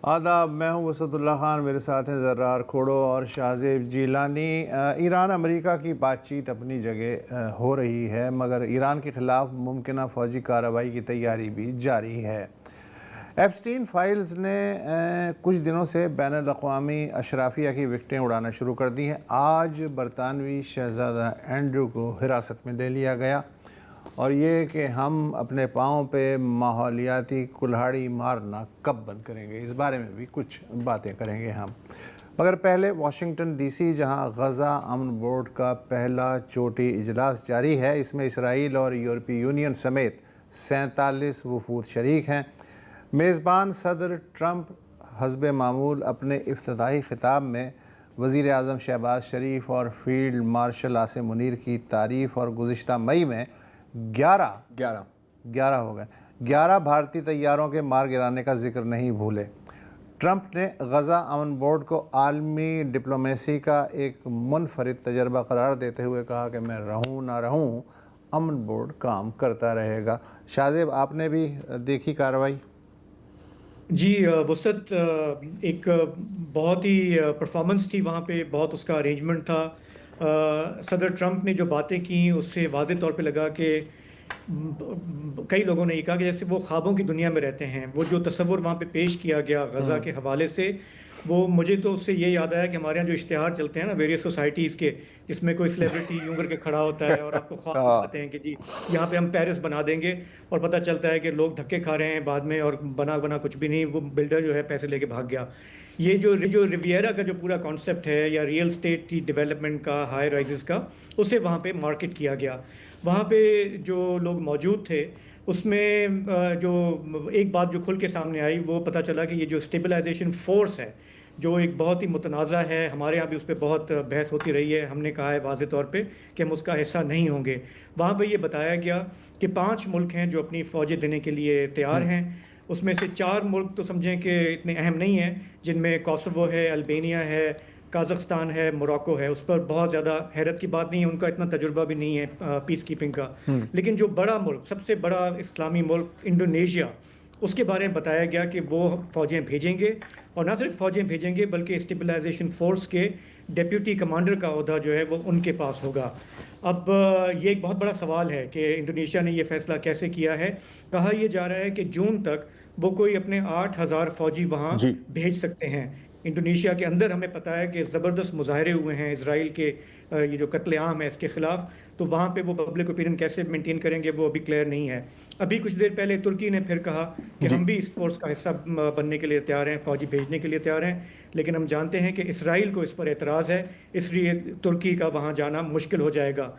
آداب، میں ہوں وسعت اللہ خان، میرے ساتھ ہیں زرار کھوڑو اور شاہزیب جیلانی۔ ایران امریکہ کی بات چیت اپنی جگہ ہو رہی ہے، مگر ایران کے خلاف ممکنہ فوجی کارروائی کی تیاری بھی جاری ہے۔ ایپسٹین فائلز نے کچھ دنوں سے بین الاقوامی اشرافیہ کی وکٹیں اڑانا شروع کر دی ہیں۔ آج برطانوی شہزادہ اینڈریو کو حراست میں لے لیا گیا، اور یہ کہ ہم اپنے پاؤں پہ ماحولیاتی کلہاڑی مارنا کب بند کریں گے، اس بارے میں بھی کچھ باتیں کریں گے ہم۔ مگر پہلے واشنگٹن ڈی سی، جہاں غزہ امن بورڈ کا پہلا چوٹی اجلاس جاری ہے، اس میں اسرائیل اور یورپی یونین سمیت 47 وفود شریک ہیں۔ میزبان صدر ٹرمپ حسب معمول اپنے افتتاحی خطاب میں وزیر اعظم شہباز شریف اور فیلڈ مارشل عاصم منیر کی تعریف اور گزشتہ مئی میں 11 ہو گئے 11 بھارتی طیاروں کے مار گرانے کا ذکر نہیں بھولے۔ ٹرمپ نے غزہ امن بورڈ کو عالمی ڈپلومیسی کا ایک منفرد تجربہ قرار دیتے ہوئے کہا کہ میں رہوں نہ رہوں، امن بورڈ کام کرتا رہے گا۔ شاہزیب، آپ نے بھی دیکھی کارروائی؟ جی وسعت، ایک بہت ہی پرفارمنس تھی وہاں پہ، بہت اس کا ارینجمنٹ تھا۔ صدر ٹرمپ نے جو باتیں کیں اس سے واضح طور پہ لگا کہ کئی لوگوں نے یہ کہا کہ جیسے وہ خوابوں کی دنیا میں رہتے ہیں۔ وہ جو تصور وہاں پہ پیش کیا گیا غزہ کے حوالے سے، وہ مجھے تو اس سے یہ یاد آیا کہ ہمارے یہاں جو اشتہار چلتے ہیں نا ویریس سوسائٹیز کے، جس میں کوئی سیلیبریٹی یوں کر کے کھڑا ہوتا ہے اور آپ کو خواب دکھاتے ہیں کہ جی یہاں پہ ہم پیرس بنا دیں گے، اور پتہ چلتا ہے کہ لوگ دھکے کھا رہے ہیں بعد میں اور بنا کچھ بھی نہیں، وہ بلڈر جو ہے پیسے لے کے بھاگ گیا۔ یہ جو ریویرا کا جو پورا کانسیپٹ ہے، یا ریئل اسٹیٹ کی ڈیولپمنٹ کا، ہائی رائزز کا، اسے وہاں پہ مارکیٹ کیا گیا۔ وہاں پہ جو لوگ موجود تھے اس میں جو ایک بات جو کھل کے سامنے آئی، وہ پتہ چلا کہ یہ جو اسٹیبلائزیشن فورس ہے، جو ایک بہت ہی متنازع ہے، ہمارے یہاں بھی اس پہ بہت بحث ہوتی رہی ہے، ہم نے کہا ہے واضح طور پہ کہ ہم اس کا حصہ نہیں ہوں گے۔ وہاں پہ یہ بتایا گیا کہ 5 ملک ہیں جو اپنی فوجیں دینے کے لیے تیار ہیں۔ اس میں سے 4 ملک تو سمجھیں کہ اتنے اہم نہیں ہیں، جن میں کوسوو ہے، البینیا ہے، کازخستان ہے، موراکو ہے۔ اس پر بہت زیادہ حیرت کی بات نہیں ہے، ان کا اتنا تجربہ بھی نہیں ہے پیس کیپنگ کا۔ لیکن جو بڑا ملک، سب سے بڑا اسلامی ملک انڈونیشیا، اس کے بارے میں بتایا گیا کہ وہ فوجیں بھیجیں گے، اور نہ صرف فوجیں بھیجیں گے بلکہ اسٹیبلائزیشن فورس کے ڈیپیوٹی کمانڈر کا عہدہ جو ہے وہ ان کے پاس ہوگا۔ اب یہ ایک بہت بڑا سوال ہے کہ انڈونیشیا نے یہ فیصلہ کیسے کیا ہے۔ کہا یہ جا رہا ہے کہ جون تک وہ کوئی اپنے 8,000 فوجی وہاں بھیج سکتے ہیں۔ انڈونیشیا کے اندر ہمیں پتہ ہے کہ زبردست مظاہرے ہوئے ہیں اسرائیل کے یہ جو قتل عام ہے اس کے خلاف، تو وہاں پہ وہ پبلک اوپینین کیسے مینٹین کریں گے وہ ابھی کلیئر نہیں ہے۔ ابھی کچھ دیر پہلے ترکی نے پھر کہا کہ ہم بھی اس فورس کا حصہ بننے کے لیے تیار ہیں، فوجی بھیجنے کے لیے تیار ہیں، لیکن ہم جانتے ہیں کہ اسرائیل کو اس پر اعتراض ہے، اس لیے ترکی کا وہاں جانا مشکل ہو جائے گا۔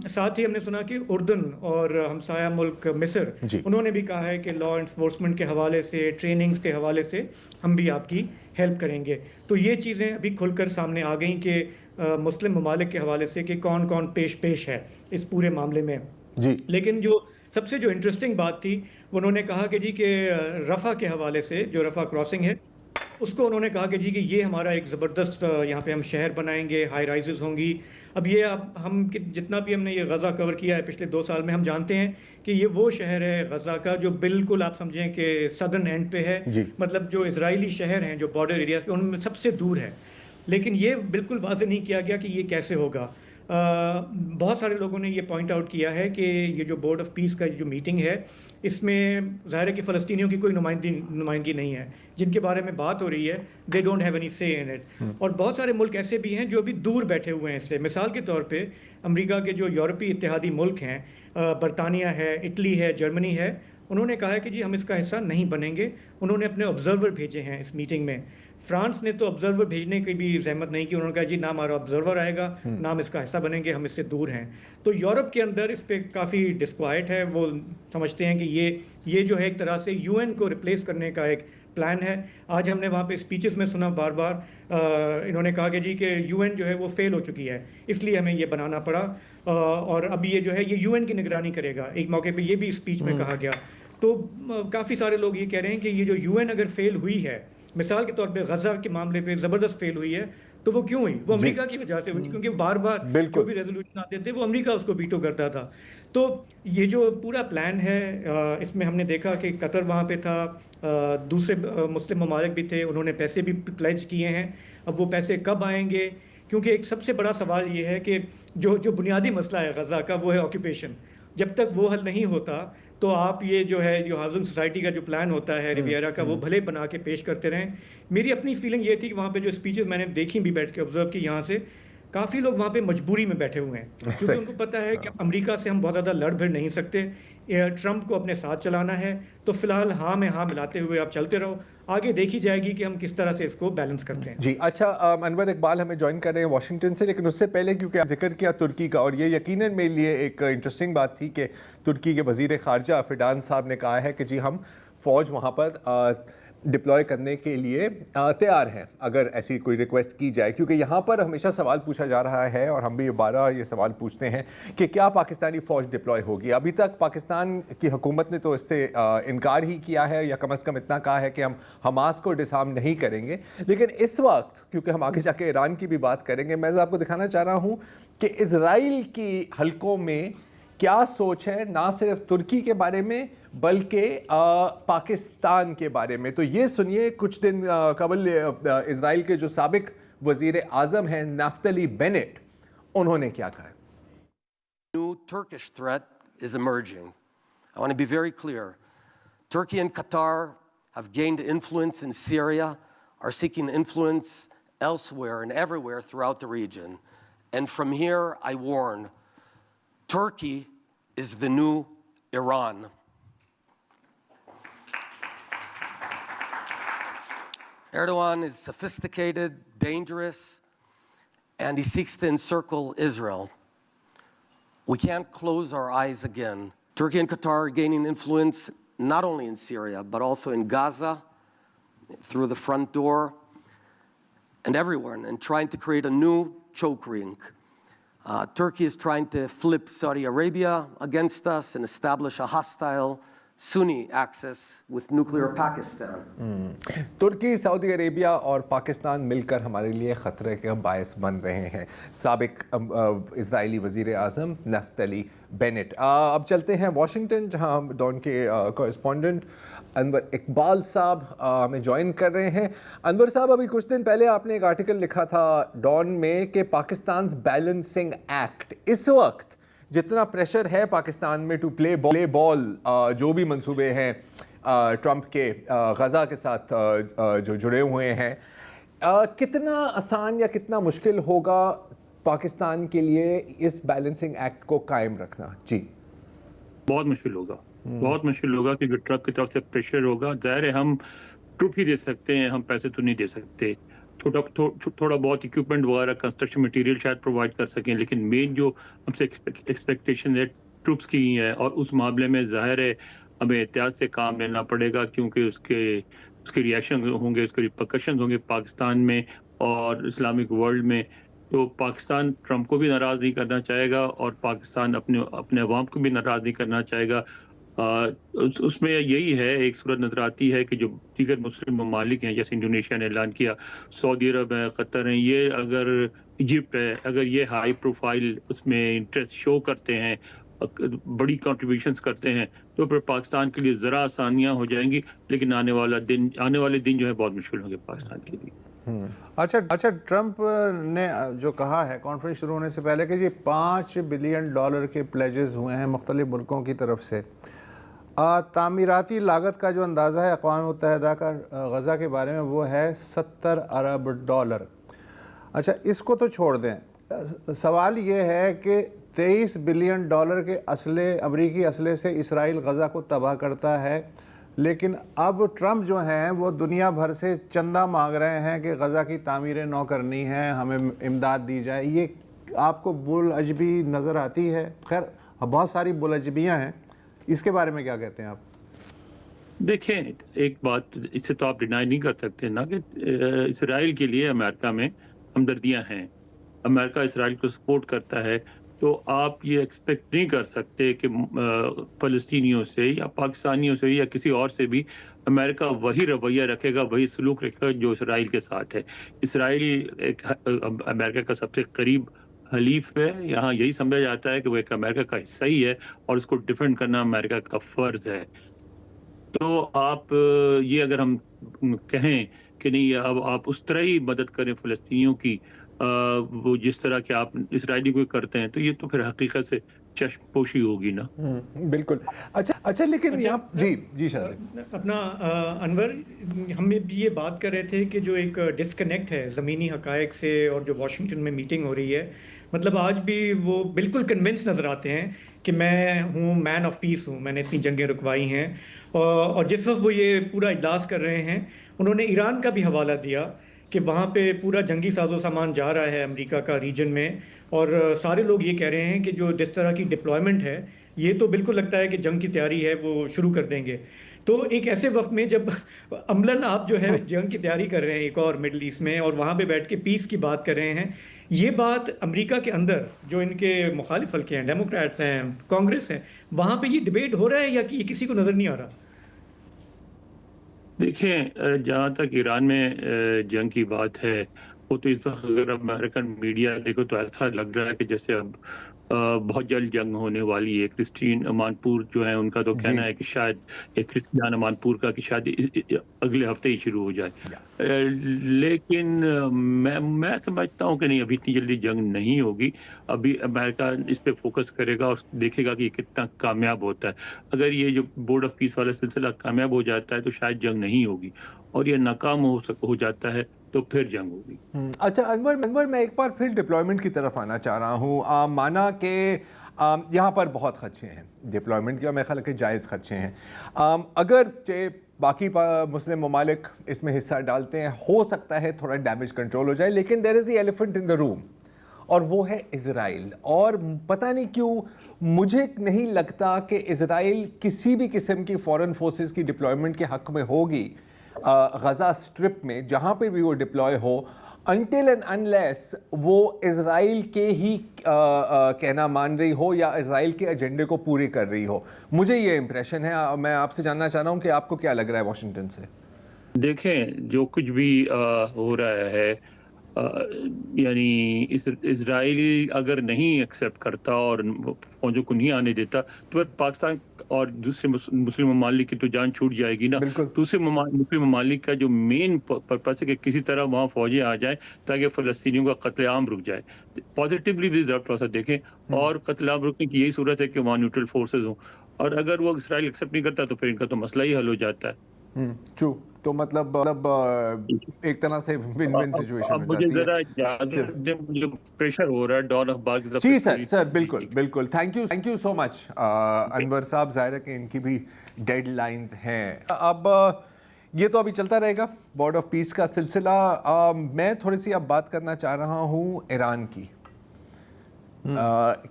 ساتھ ہی ہم نے سنا کہ اردن اور ہمسایہ ملک مصر، انہوں نے بھی کہا ہے کہ لا انفورسمنٹ کے حوالے سے، ٹریننگز کے حوالے سے ہم بھی آپ کی ہیلپ کریں گے۔ تو یہ چیزیں ابھی کھل کر سامنے آ گئیں کہ مسلم ممالک کے حوالے سے کہ کون کون پیش ہے اس پورے معاملے میں۔ لیکن جو سب سے جو انٹرسٹنگ بات تھی، انہوں نے کہا کہ جی کہ رفح کے حوالے سے، جو رفح کراسنگ ہے، اس کو انہوں نے کہا کہ جی کہ یہ ہمارا ایک زبردست یہاں پہ ہم شہر بنائیں گے، ہائی رائزز ہوں گی۔ اب یہ ہم جتنا بھی ہم نے یہ غزہ کور کیا ہے پچھلے 2 سال میں، ہم جانتے ہیں کہ یہ وہ شہر ہے غزہ کا جو بالکل آپ سمجھیں کہ سدرن اینڈ پہ ہے، مطلب جو اسرائیلی شہر ہیں جو بارڈر ایریاز پہ، ان میں سب سے دور ہے۔ لیکن یہ بالکل واضح نہیں کیا گیا کہ یہ کیسے ہوگا۔ بہت سارے لوگوں نے یہ پوائنٹ آؤٹ کیا ہے کہ یہ جو بورڈ آف پیس کا جو میٹنگ ہے، اس میں ظاہر ہے کہ فلسطینیوں کی کوئی نمائندگی نہیں ہے، جن کے بارے میں بات ہو رہی ہے دے ڈونٹ ہیو اینی سے ان اٹ۔ اور بہت سارے ملک ایسے بھی ہیں جو ابھی دور بیٹھے ہوئے ہیں اس سے۔ مثال کے طور پہ امریکہ کے جو یورپی اتحادی ملک ہیں، برطانیہ ہے، اٹلی ہے، جرمنی ہے، انہوں نے کہا ہے کہ جی ہم اس کا حصہ نہیں بنیں گے۔ انہوں نے اپنے آبزرور بھیجے ہیں اس میٹنگ میں۔ فرانس نے تو آبزرور بھیجنے کی بھی زحمت نہیں کی، انہوں نے کہا جی نہ ہمارا آبزرور آئے گا، نہ ہم اس کا حصہ بنیں گے، ہم اس سے دور ہیں۔ تو یورپ کے اندر اس پہ کافی ڈسکوائٹ ہے، وہ سمجھتے ہیں کہ یہ جو ہے ایک طرح سے یو این کو ریپلیس کرنے کا ایک پلان ہے۔ آج ہم نے وہاں پہ اسپیچز میں سنا بار بار انہوں نے کہا کہ جی کہ یو این جو ہے وہ فیل ہو چکی ہے، اس لیے ہمیں یہ بنانا پڑا، اور اب یہ جو ہے یہ یو این کی نگرانی کرے گا۔ ایک موقع پہ یہ بھی اسپیچ میں کہا گیا۔ تو کافی سارے لوگ یہ کہہ رہے ہیں کہ یہ جو یو این اگر فیل ہوئی ہے، مثال کے طور پہ غزہ کے معاملے پہ زبردست فیل ہوئی ہے، تو وہ کیوں ہوئی؟ وہ امریکہ کی وجہ سے ہوئی، کیونکہ بار بار جو بھی ریزولوشن آتے تھے وہ امریکہ اس کو ویٹو کرتا تھا. تو یہ جو پورا پلان ہے اس میں ہم نے دیکھا کہ قطر وہاں پہ تھا، دوسرے مسلم ممالک بھی تھے، انہوں نے پیسے بھی پلیج کیے ہیں. اب وہ پیسے کب آئیں گے؟ کیونکہ ایک سب سے بڑا سوال یہ ہے کہ جو بنیادی مسئلہ ہے غزہ کا وہ ہے آکوپیشن. جب تک وہ حل نہیں ہوتا تو آپ یہ جو ہے جو ہاؤسنگ سوسائٹی کا جو پلان ہوتا ہے ریویرا کا وہ بھلے بنا کے پیش کرتے رہیں. میری اپنی فیلنگ یہ تھی کہ وہاں پہ جو اسپیچز میں نے دیکھی بھی بیٹھ کے آبزرو کی یہاں سے، کافی لوگ وہاں پہ مجبوری میں بیٹھے ہوئے ہیں کیونکہ ان کو پتہ ہے کہ امریکہ سے ہم بہت زیادہ لڑ بھڑ نہیں سکتے، ٹرمپ کو اپنے ساتھ چلانا ہے. تو فی الحال ہاں میں ہاں ملاتے ہوئے آپ چلتے رہو، آگے دیکھی جائے گی کہ ہم کس طرح سے اس کو بیلنس کرتے ہیں. جی اچھا، انور اقبال ہمیں جوائن کر رہے ہیں واشنگٹن سے، لیکن اس سے پہلے کیونکہ ذکر کیا ترکی کا، اور یہ یقیناً میرے لیے ایک انٹرسٹنگ بات تھی کہ ترکی کے وزیر خارجہ فیڈان صاحب نے کہا ہے کہ جی ہم فوج وہاں پر ڈپلوائے کرنے کے لیے تیار ہیں اگر ایسی کوئی ریکویسٹ کی جائے. کیونکہ یہاں پر ہمیشہ سوال پوچھا جا رہا ہے اور ہم بھی بارہ یہ سوال پوچھتے ہیں کہ کیا پاکستانی فوج ڈپلوائے ہوگی. ابھی تک پاکستان کی حکومت نے تو اس سے انکار ہی کیا ہے، یا کم از کم اتنا کہا ہے کہ ہم حماس کو ڈسارم نہیں کریں گے. لیکن اس وقت کیونکہ ہم آگے جا کے ایران کی بھی بات کریں گے، میں آپ کو دکھانا چاہ رہا ہوں کہ اسرائیل کی حلقوں میں کیا سوچ ہے، نہ صرف ترکی کے بارے میں بلکہ پاکستان کے بارے میں. تو یہ سنیے کچھ دن قبل اسرائیل کے جو سابق وزیر اعظم ہیں نفتلی بینٹ، انہوں نے کیا کہا. New Turkish threat is emerging. I want to be very clear. Turkey and Qatar have gained influence in Syria, are seeking influence elsewhere and everywhere throughout the region. And from here, I warn, Turkey is the new Iran. Erdogan is sophisticated, dangerous, and he seeks to encircle Israel. We can't close our eyes again. Turkey and Qatar are gaining influence not only in Syria, but also in Gaza, through the front door, and everywhere, and trying to create a new choke rink. Turkey is trying to flip Saudi Arabia against us and establish a hostile Sunni axis with nuclear Pakistan. ترکی، سعودی عربیہ اور پاکستان مل کر ہمارے لیے خطرے کے باعث بن رہے ہیں. سابق اسرائیلی وزیر اعظم نفتلی بینٹ. اب چلتے ہیں واشنگٹن، جہاں ڈان کے کورسپونڈنٹ انور اقبال صاحب ہمیں جوائن کر رہے ہیں. انور صاحب، ابھی کچھ دن پہلے آپ نے ایک آرٹیکل لکھا تھا ڈان میں کہ پاکستان بیلنسنگ ایکٹ، اس وقت جتنا پریشر ہے پاکستان میں ٹو پلے بال، جو بھی منصوبے ہیں ٹرمپ کے غزہ کے ساتھ جو جڑے ہوئے ہیں، کتنا آسان یا کتنا مشکل ہوگا پاکستان کے لیے اس بیلنسنگ ایکٹ کو قائم رکھنا؟ جی بہت مشکل ہوگا، بہت مشکل ہوگا، کیونکہ ٹرمپ کی طرف سے پریشر ہوگا. ظاہر ہے ہم ٹروپ ہی دے سکتے ہیں، ہم پیسے تو نہیں دے سکتے. تھوڑا بہت اکوپمنٹ وغیرہ کنسٹرکشن مٹیریل شاید پرووائڈ کر سکیں، لیکن مین جو ہم سے ایکسپیکٹیشن ہے ٹروپس کی ہے، اور اس معاملے میں ظاہر ہے ہمیں احتیاط سے کام لینا پڑے گا، کیونکہ اس کے ریئیکشن ہوں گے، اس کے ریپرکشنز ہوں گے پاکستان میں اور اسلامک ورلڈ میں. تو پاکستان ٹرمپ کو بھی ناراض نہیں کرنا چاہے گا، اور پاکستان اپنے عوام کو بھی ناراض نہیں کرنا چاہے گا. اس میں یہی ہے، ایک صورت نظر آتی ہے کہ جو دیگر مسلم ممالک ہیں، جیسے انڈونیشیا نے اعلان کیا، سعودی عرب ہے، قطر ہیں، یہ اگر ایجپٹ ہے، اگر یہ ہائی پروفائل اس میں انٹرسٹ شو کرتے ہیں، بڑی کنٹریبیوشنز کرتے ہیں، تو پھر پاکستان کے لیے ذرا آسانیاں ہو جائیں گی، لیکن آنے والے دن جو ہے بہت مشکل ہوں گے پاکستان کے لیے. اچھا، ٹرمپ نے جو کہا ہے کانفرنس شروع ہونے سے پہلے کہ جی $5 بلین کے پلیجز ہوئے ہیں مختلف ملکوں کی طرف سے. تعمیراتی لاگت کا جو اندازہ ہے اقوام متحدہ کا غزہ کے بارے میں وہ ہے $70 ارب. اچھا، اس کو تو چھوڑ دیں، سوال یہ ہے کہ $23 بلین کے امریکی اسلحے سے اسرائیل غزہ کو تباہ کرتا ہے، لیکن اب ٹرمپ جو ہیں وہ دنیا بھر سے چندہ مانگ رہے ہیں کہ غزہ کی تعمیریں نو کرنی ہیں، ہمیں امداد دی جائے. یہ آپ کو بلعجبی نظر آتی ہے؟ خیر بہت ساری بلعجبیاں ہیں، اس کے بارے میں کیا کہتے ہیں آپ؟ دیکھیں، ایک بات اس سے تو آپ ڈینائی نہیں کر سکتے نا کہ اسرائیل کے لیے امریکہ میں ہمدردیاں ہیں. امریکہ اسرائیل کو سپورٹ کرتا ہے، تو آپ یہ ایکسپیکٹ نہیں کر سکتے کہ فلسطینیوں سے یا پاکستانیوں سے یا کسی اور سے بھی امریکہ وہی رویہ رکھے گا، وہی سلوک رکھے گا جو اسرائیل کے ساتھ ہے۔ اسرائیل ایک امریکہ کا سب سے قریب حلیف ہے، یہاں یہی سمجھا جاتا ہے کہ وہ ایک امریکہ کا حصہ ہی ہے اور اس کو ڈیفینڈ کرنا امریکہ کا فرض ہے۔ تو آپ یہ اگر ہم کہیں کہ نہیں اب آپ اس طرح ہی مدد کریں فلسطینیوں کی وہ جس طرح کہ آپ اسرائیلی کو کرتے ہیں، تو یہ تو پھر حقیقت سے چشم پوشی ہوگی نا۔ بالکل۔ اچھا لیکن یہاں جی شاہد اپنا انور، ہم بھی یہ بات کر رہے تھے کہ جو ایک ڈسکنیکٹ ہے زمینی حقائق سے اور جو واشنگٹن میں میٹنگ ہو رہی ہے، مطلب آج بھی وہ بالکل کنونس نظر آتے ہیں کہ میں ہوں مین آف پیس ہوں، میں نے اتنی جنگیں رکوائی ہیں، اور جس وقت وہ یہ پورا اجلاس کر رہے ہیں انہوں نے ایران کا بھی حوالہ دیا کہ وہاں پہ پورا جنگی ساز و سامان جا رہا ہے امریکہ کا ریجن میں، اور سارے لوگ یہ کہہ رہے ہیں کہ جو جس طرح کی ڈپلائمنٹ ہے یہ تو بالکل لگتا ہے کہ جنگ کی تیاری ہے وہ شروع کر دیں گے۔ تو ایک ایسے وقت میں جب عملاً آپ جو ہے جنگ کی تیاری کر رہے ہیں ایک اور مڈل ایسٹ میں، اور وہاں پہ بیٹھ کے پیس کی بات کر رہے ہیں، یہ بات امریکہ کے اندر جو ان کے مخالف حلقے ہیں، ڈیموکریٹس ہیں، کانگریس ہیں، وہاں پہ یہ ڈبیٹ ہو رہا ہے یا کہ یہ کسی کو نظر نہیں آ رہا؟ دیکھیں جہاں تک ایران میں جنگ کی بات ہے، وہ تو اس وقت اگر امریکن میڈیا دیکھو تو ایسا لگ رہا ہے کہ جیسے اب بہت جلد جنگ ہونے والی ہے۔ کرسٹین امانپور جو ہے ان کا تو کہنا ہے کہ شاید کرسٹیان امانپور کا کہ شاید اگلے ہفتے ہی شروع ہو جائے، لیکن میں سمجھتا ہوں کہ نہیں، ابھی اتنی جلدی جنگ نہیں ہوگی۔ ابھی امریکہ اس پہ فوکس کرے گا اور دیکھے گا کہ یہ کتنا کامیاب ہوتا ہے۔ اگر یہ جو بورڈ آف پیس والا سلسلہ کامیاب ہو جاتا ہے تو شاید جنگ نہیں ہوگی، اور یہ ناکام ہو جاتا ہے تو پھر جنگ ہوگی۔ اچھا انور، میں ایک بار پھر ڈپلائمنٹ کی طرف آنا چاہ رہا ہوں۔ مانا کہ یہاں پر بہت خدشے ہیں ڈپلائمنٹ کے، میرے خیال ہے کہ جائز خدشے ہیں۔ اگر باقی مسلم ممالک اس میں حصہ ڈالتے ہیں، ہو سکتا ہے تھوڑا ڈیمیج کنٹرول ہو جائے، لیکن دیر از دی ایلیفنٹ ان دا روم، اور وہ ہے اسرائیل۔ اور پتہ نہیں کیوں مجھے نہیں لگتا کہ اسرائیل کسی بھی قسم کی فورن فورسز کی ڈپلائمنٹ کے حق میں ہوگی غزہ اسٹرپ میں، جہاں پہ بھی وہ deploy who, until and unless وہ اسرائیل کے ہی کہنا مان رہی ہو یا اسرائیل کے ایجنڈے کو پورے کر رہی ہو۔ مجھے یہ امپریشن ہے۔ میں آپ سے جاننا چاہ رہا ہوں کہ آپ کو کیا لگ رہا ہے واشنگٹن سے؟ دیکھیں جو کچھ بھی ہو رہا ہے، یعنی اسرائیل اگر نہیں ایکسیپٹ کرتا اور فوجوں کو نہیں آنے دیتا تو پھر پاکستان اور دوسرے مسلم ممالک کی تو جان چھوٹ جائے گی نا۔ دوسرے مسلم ممالک کا جو مین پرپس ہے کہ کسی طرح وہاں فوجیں آ جائیں تاکہ فلسطینیوں کا قتل عام رک جائے۔ پازیٹیولی بھی تھوڑا سا دیکھیں، اور قتل عام رکنے کی یہی صورت ہے کہ وہاں نیوٹرل فورسز ہوں، اور اگر وہ اسرائیل ایکسیپٹ نہیں کرتا تو پھر ان کا تو مسئلہ ہی حل ہو جاتا ہے۔ تو مطلب ایک طرح سے ون ون سچویشن ہو جاتی ہے۔ مجھے پریشر ہو رہا ہے ڈان اخبار کی طرف جی سر بالکل تھینک یو سو مچ انور صاحب۔ ظاہر ہے کہ ان کی بھی ڈیڈ لائنز ہیں۔ اب یہ تو ابھی چلتا رہے گا بورڈ آف پیس کا سلسلہ۔ میں تھوڑی سی اب بات کرنا چاہ رہا ہوں ایران کی،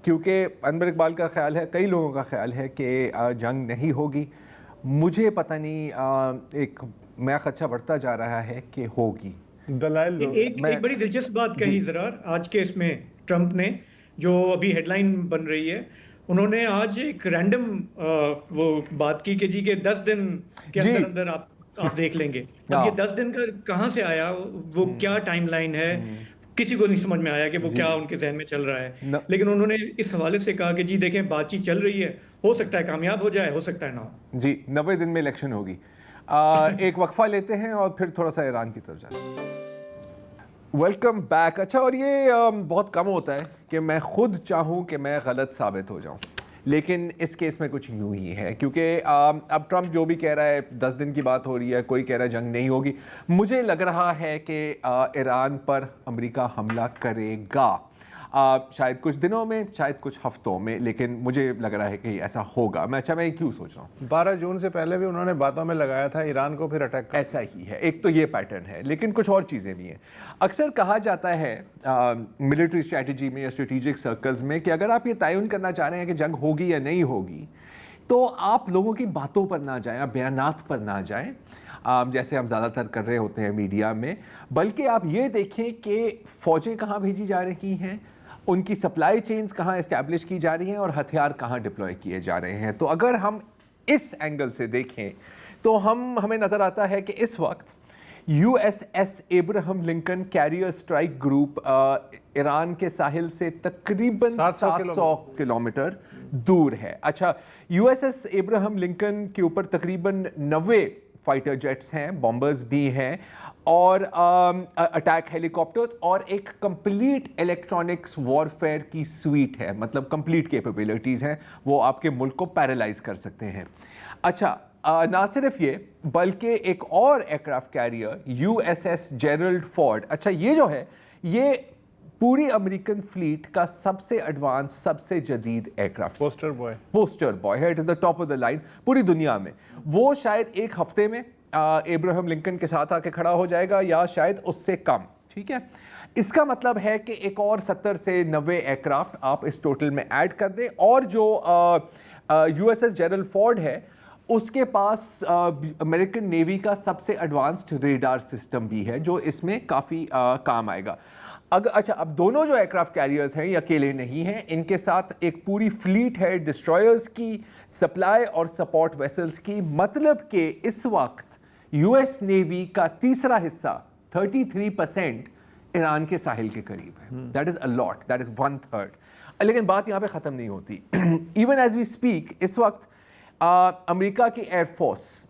کیونکہ انور اقبال کا خیال ہے، کئی لوگوں کا خیال ہے کہ جنگ نہیں ہوگی۔ مجھے پتہ نہیں، ایک میں خدشہ بڑھتا جا رہا ہے کہ ہوگی۔ دلائل ایک بڑی دلچسپ بات کہی زرار آج کے اس میں ٹرمپ نے، جو ابھی ہیڈ لائن بن رہی ہے، انہوں نے آج ایک رینڈم وہ بات کی کہ جی کہ 10 دن کے اندر آپ دیکھ لیں گے۔ اب یہ 10 دن کا کہاں سے آیا، وہ کیا ٹائم لائن ہے، کسی کو نہیں سمجھ میں آیا کہ وہ کیا ان کے ذہن میں چل رہا ہے، لیکن انہوں نے اس حوالے سے کہا کہ جی دیکھیں بات چیت چل رہی ہے، ہو سکتا ہے کامیاب ہو جائے، ہو سکتا ہے نہ ہو۔ جی 90 دن میں الیکشن ہوگی۔ ایک وقفہ لیتے ہیں اور پھر تھوڑا سا ایران کی طرف جاتے ہیں۔ Welcome back. اچھا، اور یہ بہت کم ہوتا ہے کہ میں خود چاہوں کہ میں غلط ثابت ہو جاؤں، لیکن اس کیس میں کچھ یوں ہی ہے، کیونکہ اب ٹرمپ جو بھی کہہ رہا ہے، 10 دن کی بات ہو رہی ہے، کوئی کہہ رہا ہے جنگ نہیں ہوگی۔ مجھے لگ رہا ہے کہ ایران پر امریکہ حملہ کرے گا، شاید کچھ دنوں میں، شاید کچھ ہفتوں میں، لیکن مجھے لگ رہا ہے کہ ایسا ہوگا۔ میں کیوں سوچ رہا ہوں، 12 جون سے پہلے بھی انہوں نے باتوں میں لگایا تھا ایران کو، پھر اٹیک ایسا ہی ہے۔ ایک تو یہ پیٹرن ہے، لیکن کچھ اور چیزیں بھی ہیں۔ اکثر کہا جاتا ہے ملٹری اسٹریٹجی میں یا اسٹریٹجک سرکلز میں کہ اگر آپ یہ تعین کرنا چاہ رہے ہیں کہ جنگ ہوگی یا نہیں ہوگی، تو آپ لوگوں کی باتوں پر نہ جائیں، آپ بیانات پر نہ جائیں جیسے ہم زیادہ تر کر رہے ہوتے ہیں میڈیا میں، بلکہ آپ یہ دیکھیں کہ فوجیں کہاں بھیجی جا رہی ہیں، ان کی سپلائی چینز کہاں اسٹیبلش کی جا رہی ہیں اور ہتھیار کہاں ڈپلوائے کیے جا رہے ہیں. تو اگر ہم اس اینگل سے دیکھیں تو ہمیں نظر آتا ہے کہ اس وقت U S S Abraham Lincoln carrier strike group Iran کے ساحل سے تقریباً 700 کلومیٹر دور ہے. اچھا, U S S Abraham Lincoln کے اوپر تقریباً 90 فائٹر جیٹس ہیں, بامبرز بھی ہیں, اور اٹیک ہیلی کاپٹرز, اور ایک کمپلیٹ الیکٹرانکس وارفیئر کی سویٹ ہے, مطلب کمپلیٹ کیپیبلٹیز ہیں, وہ آپ کے ملک کو پیرالائز کر سکتے ہیں. اچھا, نہ صرف یہ بلکہ ایک اور aircraft carrier U S S Gerald Ford, اچھا یہ جو ہے یہ پوری امریکن فلیٹ کا سب سے ایڈوانس, سب سے جدید ایئرکرافٹ, پوسٹر بوائے ہے, it is the top of the line پوری دنیا میں. وہ شاید ایک ہفتے میں ایبراہم لنکن کے ساتھ آ کے کھڑا ہو جائے گا یا شاید اس سے کم. ٹھیک ہے, اس کا مطلب ہے کہ ایک اور 70 سے 90 ایئرکرافٹ آپ اس ٹوٹل میں ایڈ کر دیں. اور جو U S S Gerald Ford ہے اس کے پاس امریکن نیوی کا سب سے ایڈوانسڈ ریڈار سسٹم بھی ہے جو اس میں کافی کام آئے گا. اچھا, اب دونوں جو ایئرکرافٹ کیریئرز ہیں یہ اکیلے نہیں ہیں, ان کے ساتھ ایک پوری فلیٹ ہے ڈسٹرائرز کی, سپلائی اور سپورٹ ویسلز کی. مطلب کہ اس وقت یو ایس نیوی کا تیسرا حصہ 33% ایران کے ساحل کے قریب ہے. That is a lot, that is 1/3. لیکن بات یہاں پہ ختم نہیں ہوتی. ایون ایز وی اسپیک اس وقت امریکہ کی ایئر فورس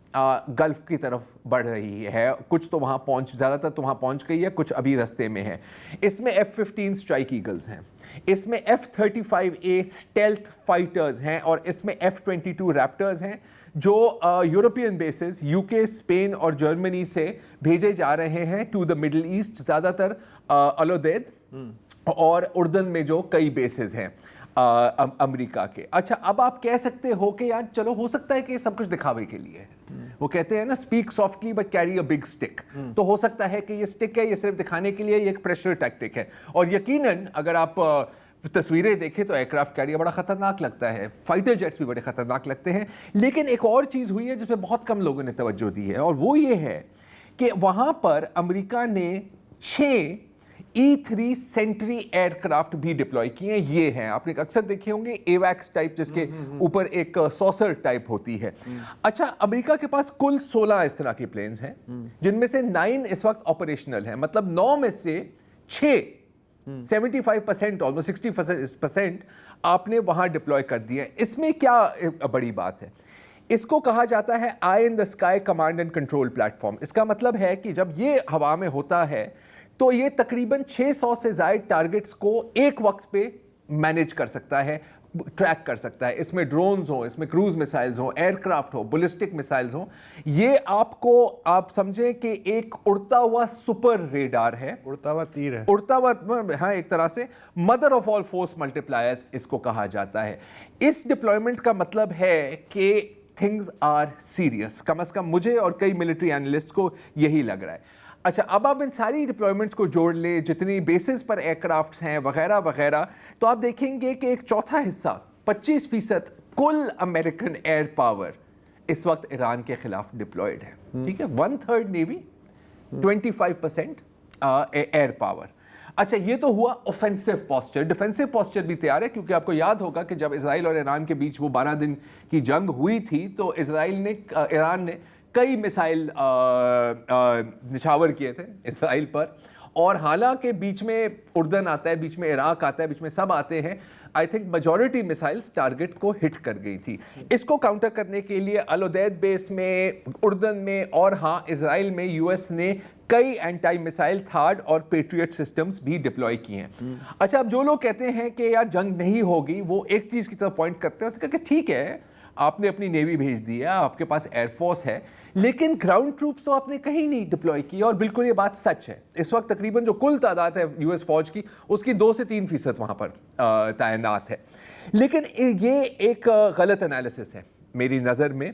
گلف کی طرف بڑھ رہی ہے. کچھ تو وہاں زیادہ تر تو وہاں پہنچ گئی ہے, کچھ ابھی رستے میں ہے. اس میں F-15 اسٹرائک ایگلز ہیں, اس میں F-35A اسٹیلتھ فائٹرز ہیں, اور اس میں F-22 ریپٹرز ہیں جو یورپین بیسز UK, اسپین اور جرمنی سے بھیجے جا رہے ہیں ٹو دا مڈل ایسٹ, زیادہ تر الودید اور اردن میں جو کئی بیسز ہیں امریکہ کے. اچھا, اب آپ کہہ سکتے ہو کہ یار چلو ہو سکتا ہے کہ یہ سب کچھ دکھاوے کے لیے ہے. وہ کہتے ہیں نا speak softly but carry a big stick. تو ہو سکتا ہے کہ یہ اسٹک ہے, یہ صرف دکھانے کے لیے, یہ ایک پریشر ٹیکٹک ہے. اور یقیناً اگر آپ تصویریں دیکھیں تو ایئرکرافٹ کیریئر بڑا خطرناک لگتا ہے, فائٹر جیٹس بھی بڑے خطرناک لگتے ہیں. لیکن ایک اور چیز ہوئی ہے جس پہ بہت کم لوگوں نے توجہ دی ہے, اور وہ یہ ہے کہ وہاں پر امریکہ نے 6 E-3 سینٹری ایئر کرافٹ بھی ڈپلوائے کیے ہیں. یہ ہیں, آپ نے اکثر دیکھے ہوں گے ایویکس ٹائپ, جس کے اوپر ایک سوسر ٹائپ ہوتی ہے. اچھا, امریکہ کے پاس کل 16 اس طرح کے پلینز ہیں جن میں سے 9 اس وقت آپریشنل ہیں. مطلب 9 میں سے 6 75% almost 60% آپ نے وہاں ڈپلوائے کر دیا. اس میں کیا بڑی بات ہے, اس کو کہا جاتا ہے eye in the sky command and control platform. اس کا مطلب ہے کہ جب یہ ہوا میں ہوتا ہے تو یہ تقریباً 600 سے زائد ٹارگٹس کو ایک وقت پہ مینیج کر سکتا ہے, ٹریک کر سکتا ہے. اس میں ڈرونز ہوں, اس میں کروز میسائلز ہوں, ایئر کرافٹ ہو, بلسٹک میسائلز ہوں. یہ آپ سمجھیں کہ ایک اڑتا ہوا سپر ریڈار ہے, اڑتا ہوا تیر ہے, اڑتا ہوا, ہاں ایک طرح سے مدر آف آل فورس ملٹیپلائرز اس کو کہا جاتا ہے. اس ڈپلائمنٹ کا مطلب ہے کہ تھنگز آر سیریس, کم از کم مجھے اور کئی ملٹری اینالسٹ کو یہی لگ رہا ہے. اچھا, اب آپ ان ساری ڈپلائمنٹس کو جوڑ لیں, جتنی بیسز پر ایئر کرافٹس ہیں وغیرہ وغیرہ, تو آپ دیکھیں گے کہ ایک چوتھا حصہ 25% کل امریکن ایئر پاور اس وقت ایران کے خلاف ڈپلائڈ ہے. ٹھیک ہے, 1/3 نیوی, 25% ایئر پاور. اچھا, یہ تو ہوا اوفینسو پوسچر. ڈیفینسو پوسچر بھی تیار ہے, کیونکہ آپ کو یاد ہوگا کہ جب اسرائیل اور ایران کے بیچ وہ 12 دن کی جنگ ہوئی تھی تو ایران نے کئی میسائل نشاور کیے تھے اسرائیل پر, اور حالانکہ بیچ میں اردن آتا ہے, بیچ میں عراق آتا ہے, بیچ میں سب آتے ہیں, آئی تھنک میجورٹی میسائلز ٹارگٹ کو ہٹ کر گئی تھی. اس کو کاؤنٹر کرنے کے لیے الودید بیس میں, اردن میں, اور ہاں اسرائیل میں یو ایس نے کئی اینٹائی میسائل تھارڈ اور پیٹریٹ سسٹمز بھی ڈپلوائے کیے ہیں. اچھا, اب جو لوگ کہتے ہیں کہ یار جنگ نہیں ہوگی, وہ ایک چیز کی طرف پوائنٹ کرتے ہیں کہ ٹھیک ہے آپ نے اپنی نیوی بھیج دی ہے, آپ کے پاس ایئر فورس ہے, لیکن گراؤنڈ ٹروپس تو آپ نے کہیں نہیں ڈپلوائے کی. اور بالکل یہ بات سچ ہے, اس وقت تقریباً جو کل تعداد ہے یو ایس فوج کی, اس کی 2 سے 3% وہاں پر تعینات ہے. لیکن یہ ایک غلط انالیسس ہے میری نظر میں,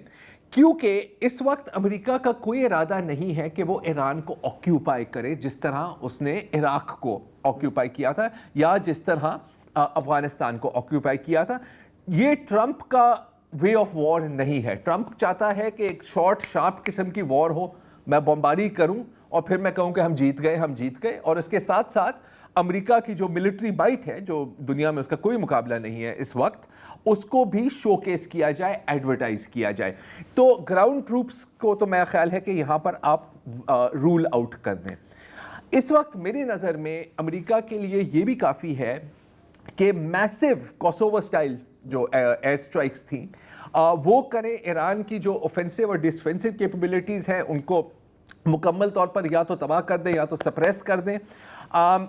کیونکہ اس وقت امریکہ کا کوئی ارادہ نہیں ہے کہ وہ ایران کو آکیوپائی کرے جس طرح اس نے عراق کو آکیوپائی کیا تھا یا جس طرح افغانستان کو آکیوپائی کیا تھا. یہ ٹرمپ کا وے آف وار نہیں ہے. ٹرمپ چاہتا ہے کہ ایک شارٹ شارپ قسم کی وار ہو, میں بمباری کروں اور پھر میں کہوں کہ ہم جیت گئے, اور اس کے ساتھ ساتھ امریکہ کی جو ملٹری بائٹ ہے, جو دنیا میں اس کا کوئی مقابلہ نہیں ہے اس وقت, اس کو بھی شو کیس کیا جائے, ایڈورٹائز کیا جائے. تو گراؤنڈ ٹروپس کو تو میرا خیال ہے کہ یہاں پر آپ رول آؤٹ کر دیں. اس وقت میری نظر میں امریکہ کے لیے یہ بھی کافی ہے کہ میسو کوسوو سٹائل جو ایئر اسٹرائکس تھیں وہ کریں, ایران کی جو اوفینسو اور ڈسفینسو کیپبلٹیز ہیں ان کو مکمل طور پر یا تو تباہ کر دیں یا تو سپریس کر دیں,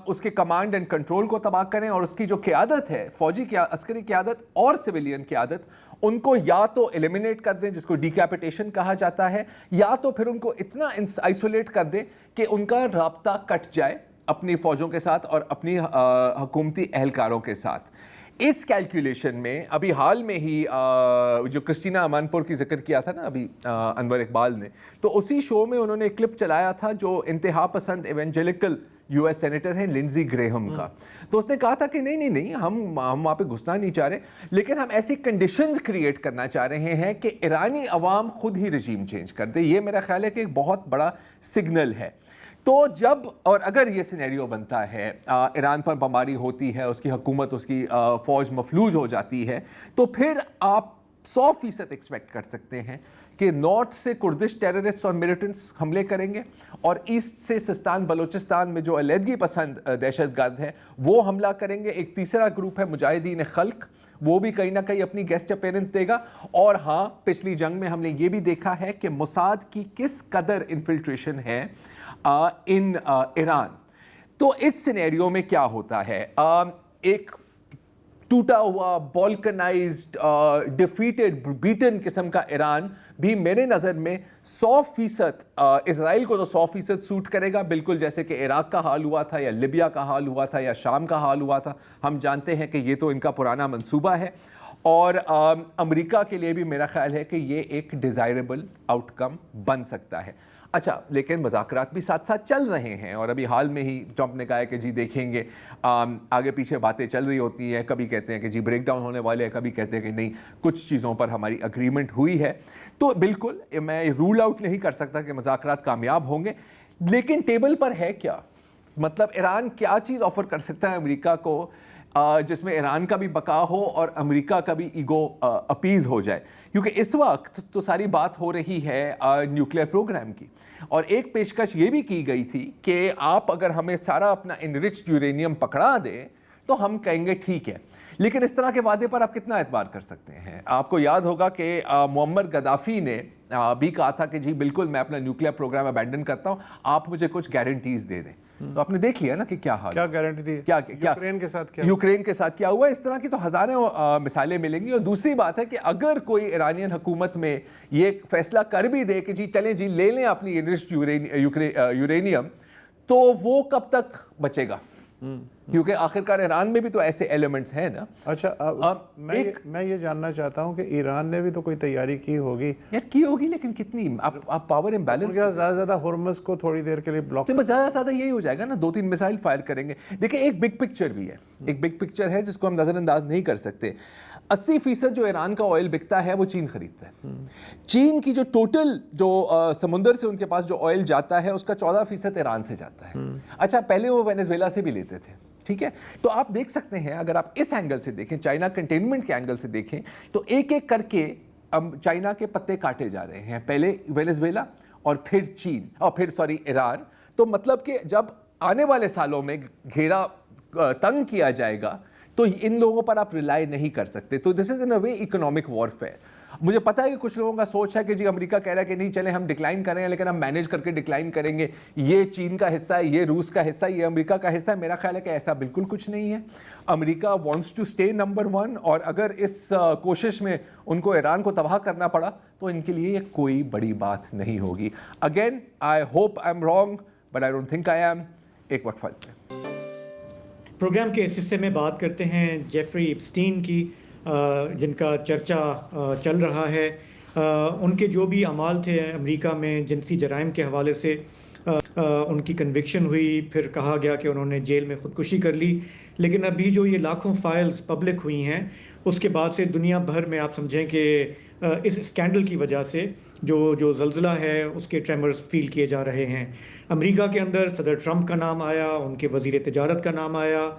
اس کے کمانڈ اینڈ کنٹرول کو تباہ کریں, اور اس کی جو قیادت ہے, فوجی عسکری قیادت اور سویلین قیادت, ان کو یا تو ایلیمنیٹ کر دیں جس کو ڈیکیپیٹیشن کہا جاتا ہے, یا تو پھر ان کو اتنا آئسولیٹ کر دیں کہ ان کا رابطہ کٹ جائے اپنی فوجوں کے ساتھ اور اپنی حکومتی اہلکاروں کے ساتھ. اس کیلکولیشن میں ابھی حال میں ہی جو کرسٹینہ امان پور کی ذکر کیا تھا نا ابھی انور اقبال نے, تو اسی شو میں انہوں نے ایک کلپ چلایا تھا جو انتہا پسند ایونجیلیکل یو ایس سینیٹر ہیں لنڈزی گریہم کا. تو اس نے کہا تھا کہ نہیں ہم وہاں پہ گھسنا نہیں چاہ رہے, لیکن ہم ایسی کنڈیشنز کریٹ کرنا چاہ رہے ہیں کہ ایرانی عوام خود ہی رجیم چینج کر دے. یہ میرا خیال ہے کہ ایک بہت بڑا سگنل ہے. تو جب اور اگر یہ سینیریو بنتا ہے, ایران پر بمباری ہوتی ہے, اس کی حکومت, اس کی فوج مفلوج ہو جاتی ہے, تو پھر آپ 100% ایکسپیکٹ کر سکتے ہیں کہ نارتھ سے کردش ٹیررسٹ اور ملیٹنٹس حملے کریں گے, اور ایسٹ سے سستان بلوچستان میں جو علیحدگی پسند دہشت گرد ہیں وہ حملہ کریں گے. ایک تیسرا گروپ ہے مجاہدین خلق, وہ بھی کہیں نہ کہیں اپنی گیسٹ اپیرنس دے گا. اور ہاں, پچھلی جنگ میں ہم نے یہ بھی دیکھا ہے کہ موساد کی کس قدر انفلٹریشن ہے ان ایران. تو اس سینیریو میں کیا ہوتا ہے, ایک ٹوٹا ہوا, بالکنائزڈ, ڈیفیٹڈ, بیٹن قسم کا ایران بھی میرے نظر میں 100% اسرائیل کو تو 100% سوٹ کرے گا, بالکل جیسے کہ عراق کا حال ہوا تھا, یا لیبیا کا حال ہوا تھا, یا شام کا حال ہوا تھا. ہم جانتے ہیں کہ یہ تو ان کا پرانا منصوبہ ہے, اور امریکہ کے لیے بھی میرا خیال ہے کہ یہ ایک ڈیزائربل آؤٹ کم بن سکتا ہے. اچھا, لیکن مذاکرات بھی ساتھ ساتھ چل رہے ہیں, اور ابھی حال میں ہی ٹرمپ نے کہا ہے کہ جی دیکھیں گے, آگے پیچھے باتیں چل رہی ہوتی ہیں, کبھی کہتے ہیں کہ جی بریک ڈاؤن ہونے والے ہیں, کبھی کہتے ہیں کہ نہیں کچھ چیزوں پر ہماری اگریمنٹ ہوئی ہے. تو بالکل میں رول آؤٹ نہیں کر سکتا کہ مذاکرات کامیاب ہوں گے, لیکن ٹیبل پر ہے کیا, مطلب ایران کیا چیز آفر کر سکتا ہے امریکہ کو جس میں ایران کا بھی بقا ہو اور امریکہ کا بھی ایگو اپیز ہو جائے. کیونکہ اس وقت تو ساری بات ہو رہی ہے نیوکلیئر پروگرام کی, اور ایک پیشکش یہ بھی کی گئی تھی کہ آپ اگر ہمیں سارا اپنا انرچڈ یورینیم پکڑا دیں تو ہم کہیں گے ٹھیک ہے. لیکن اس طرح کے وعدے پر آپ کتنا اعتبار کر سکتے ہیں؟ آپ کو یاد ہوگا کہ معمر گدافی نے بھی کہا تھا کہ جی بالکل میں اپنا نیوکلیئر پروگرام ابینڈن کرتا ہوں, آپ مجھے کچھ گارنٹیز دے دیں. تو آپ نے دیکھ لیا نا کہ کیا حال, کیا گارنٹی دی, یوکرین کے ساتھ کیا ہوا. اس طرح کی تو ہزاروں مثالیں ملیں گی. اور دوسری بات ہے کہ اگر کوئی ایرانین حکومت میں یہ فیصلہ کر بھی دے کہ جی چلیں جی لے لیں اپنی انرچڈ یورینیم, تو وہ کب تک بچے گا, کیونکہ آخرکار ایران میں بھی تو ایسے ایلیمنٹس ہیں نا. اچھا, میں یہ جاننا چاہتا ہوں کہ ایران نے بھی تو کوئی تیاری کی ہوگی. یار کی ہوگی, لیکن کتنی, آپ پاور امبیلنس, زیادہ ہرمز کو تھوڑی دیر کے لیے بلاک, زیادہ سے زیادہ یہی ہو جائے گا نا, 2-3 میسائل فائر کریں گے. دیکھیں ایک بگ پکچر بھی ہے, ایک بگ پکچر ہے جس کو ہم نظر انداز نہیں کر سکتے. 80% جو ایران کا آئل بکتا ہے وہ چین خریدتا ہے. چین کی جو ٹوٹل جو سمندر سے ان کے پاس جو آئل جاتا ہے اس کا 14% ایران سے جاتا ہے. اچھا, پہلے وہ وینیزویلا سے بھی لیتے تھے, ٹھیک ہے. تو آپ دیکھ سکتے ہیں, اگر آپ اس اینگل سے دیکھیں, چائنا کنٹینمنٹ کے اینگل سے دیکھیں, تو ایک ایک کر کے اب چائنا کے پتے کاٹے جا رہے ہیں. پہلے وینیزویلا اور پھر چین اور پھر ایران. تو مطلب کہ جب آنے والے سالوں میں گھیرا تنگ کیا جائے گا تو ان لوگوں پر آپ ریلائی نہیں کر سکتے. تو دس از ان اے وے اکنامک وارفیئر. مجھے پتا ہے کہ کچھ لوگوں کا سوچ ہے کہ جی امریکہ کہہ رہا ہے کہ نہیں چلیں ہم ڈکلائن کریں, لیکن ہم مینیج کر کے ڈکلائن کریں گے, یہ چین کا حصہ ہے, یہ روس کا حصہ ہے, یہ امریکہ کا حصہ ہے. میرا خیال ہے کہ ایسا بالکل کچھ نہیں ہے. امریکہ وانٹس ٹو اسٹے نمبر 1, اور اگر اس کوشش میں ان کو ایران کو تباہ کرنا پڑا تو ان کے لیے یہ کوئی بڑی بات نہیں ہوگی. Again I hope I am wrong, but I don't think I am. ایک وقفہ پہ پروگرام کے اس حصے میں بات کرتے ہیں جیفری ایپسٹین کی, جن کا چرچا چل رہا ہے. ان کے جو بھی اعمال تھے امریکہ میں جنسی جرائم کے حوالے سے, ان کی کنوکشن ہوئی، پھر کہا گیا کہ انہوں نے جیل میں خودکشی کر لی. لیکن ابھی جو یہ لاکھوں فائلز پبلک ہوئی ہیں اس کے بعد سے دنیا بھر میں آپ سمجھیں کہ اس اسکینڈل کی وجہ سے جو زلزلہ ہے اس کے ٹریمرز فیل کیے جا رہے ہیں. امریکہ کے اندر صدر ٹرمپ کا نام آیا، ان کے وزیر تجارت کا نام آیا،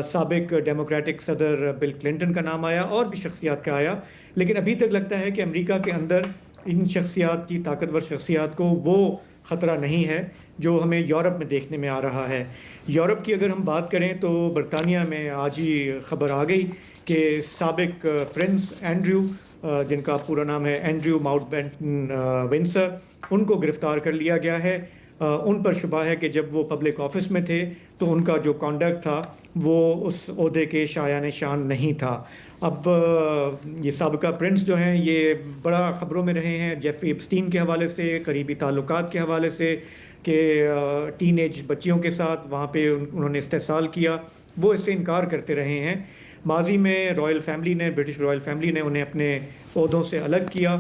سابق ڈیموکریٹک صدر بل کلنٹن کا نام آیا، اور بھی شخصیات کا آیا. لیکن ابھی تک لگتا ہے کہ امریکہ کے اندر ان شخصیات کی، طاقتور شخصیات کو وہ خطرہ نہیں ہے جو ہمیں یورپ میں دیکھنے میں آ رہا ہے. یورپ کی اگر ہم بات کریں تو برطانیہ میں آج ہی خبر آ گئی کہ سابق پرنس اینڈریو، جن کا پورا نام ہے اینڈریو ماؤنٹ بیٹن ونسر، ان کو گرفتار کر لیا گیا ہے. ان پر شبہ ہے کہ جب وہ پبلک آفس میں تھے تو ان کا جو کانڈکٹ تھا وہ اس عہدے کے شایان شان نہیں تھا. اب یہ سابقہ پرنس جو ہیں یہ بڑا خبروں میں رہے ہیں جیفری ایپسٹین کے حوالے سے، قریبی تعلقات کے حوالے سے، کہ ٹین ایج بچیوں کے ساتھ وہاں پہ انہوں نے استحصال کیا. وہ اس سے انکار کرتے رہے ہیں. ماضی میں رائل فیملی نے، برٹش رائل فیملی نے انہیں اپنے عہدوں سے الگ کیا،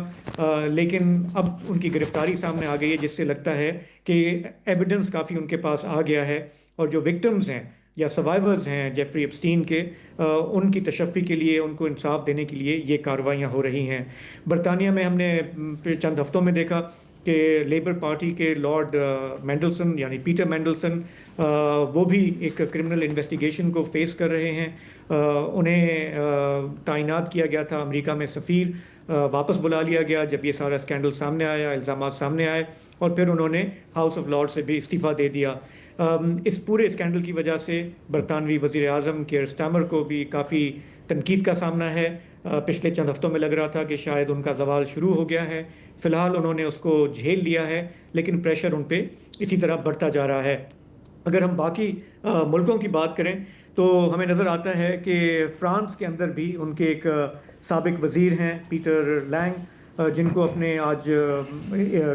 لیکن اب ان کی گرفتاری سامنے آ گئی ہے جس سے لگتا ہے کہ ایویڈنس کافی ان کے پاس آ گیا ہے، اور جو وکٹمز ہیں یا سروائیورز ہیں جیفری ایپسٹین کے، ان کی تشفی کے لیے، ان کو انصاف دینے کے لیے یہ کارروائیاں ہو رہی ہیں. برطانیہ میں ہم نے چند ہفتوں میں دیکھا کہ لیبر پارٹی کے لارڈ مینڈلسن یعنی پیٹر مینڈلسن، وہ بھی ایک کرمنل انویسٹیگیشن کو فیس کر رہے ہیں. انہیں تعینات کیا گیا تھا امریکہ میں سفیر، واپس بلا لیا گیا جب یہ سارا اسکینڈل سامنے آیا، الزامات سامنے آئے، اور پھر انہوں نے ہاؤس آف لارڈ سے بھی استعفیٰ دے دیا. اس پورے اسکینڈل کی وجہ سے برطانوی وزیر اعظم کیئر سٹارمر کو بھی کافی تنقید کا سامنا ہے. پچھلے چند ہفتوں میں لگ رہا تھا کہ شاید ان کا زوال شروع ہو گیا ہے. فی الحال انہوں نے اس کو جھیل لیا ہے، لیکن پریشر ان پہ اسی طرح بڑھتا جا رہا ہے. اگر ہم باقی ملکوں کی بات کریں تو ہمیں نظر آتا ہے کہ فرانس کے اندر بھی ان کے ایک سابق وزیر ہیں پیٹر لینگ، جن کو اپنے آج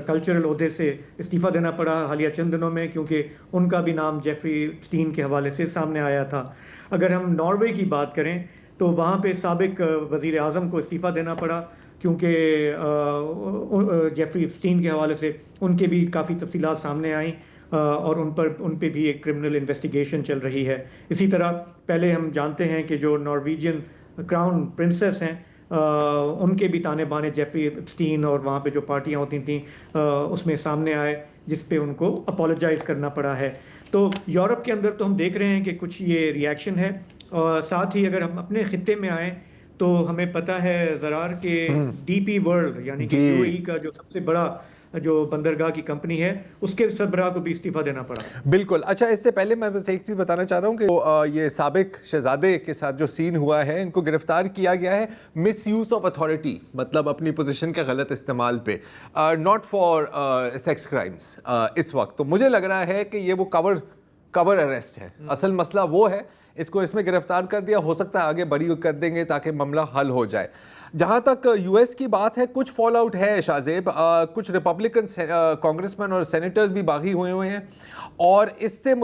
کلچرل عہدے سے استعفیٰ دینا پڑا حالیہ چند دنوں میں، کیونکہ ان کا بھی نام جیفری ایپسٹین کے حوالے سے سامنے آیا تھا. اگر ہم ناروے کی بات کریں تو وہاں پہ سابق وزیر اعظم کو استعفیٰ دینا پڑا، کیونکہ جیفری ایپسٹین کے حوالے سے ان کے بھی کافی تفصیلات سامنے آئیں، اور ان پہ بھی ایک کرمنل انویسٹیگیشن چل رہی ہے. اسی طرح پہلے ہم جانتے ہیں کہ جو نارویجین کراؤن پرنسس ہیں، ان کے بھی تانے بانے جیفری ایپسٹین اور وہاں پہ جو پارٹیاں ہوتی تھیں اس میں سامنے آئے، جس پہ ان کو اپولوجائز کرنا پڑا ہے. تو یورپ کے اندر تو ہم دیکھ رہے ہیں کہ کچھ یہ ریاکشن ہے. ساتھ ہی اگر ہم اپنے خطے میں آئیں تو ہمیں پتہ ہے زرار کہ ڈی پی ورلڈ یعنی کہ یو اے ای کا جو سب سے بڑا جو بندرگاہ کی کمپنی ہے، اس کے سربراہ کو بھی استعفیٰ دینا پڑا. بالکل. اچھا، اس سے پہلے میں بس ایک چیز بتانا چاہ رہا ہوں کہ یہ سابق شہزادے کے ساتھ جو سین ہوا ہے، ان کو گرفتار کیا گیا ہے مس یوز آف اتھارٹی، مطلب اپنی پوزیشن کا غلط استعمال پہ، ناٹ فار سیکس کرائمس اس وقت. تو مجھے لگ رہا ہے کہ یہ وہ کور اریسٹ ہے. اصل مسئلہ وہ ہے، اس میں گرفتار کر دیا، ہو سکتا ہے آگے بری کر دیں گے تاکہ معاملہ حل ہو جائے. جہاں تک یو ایس کی بات ہے، کچھ فال آؤٹ ہے شاہزیب، کچھ ریپبلکن کانگریس مین اور سینیٹرز بھی باغی ہوئے ہیں، اور اس سے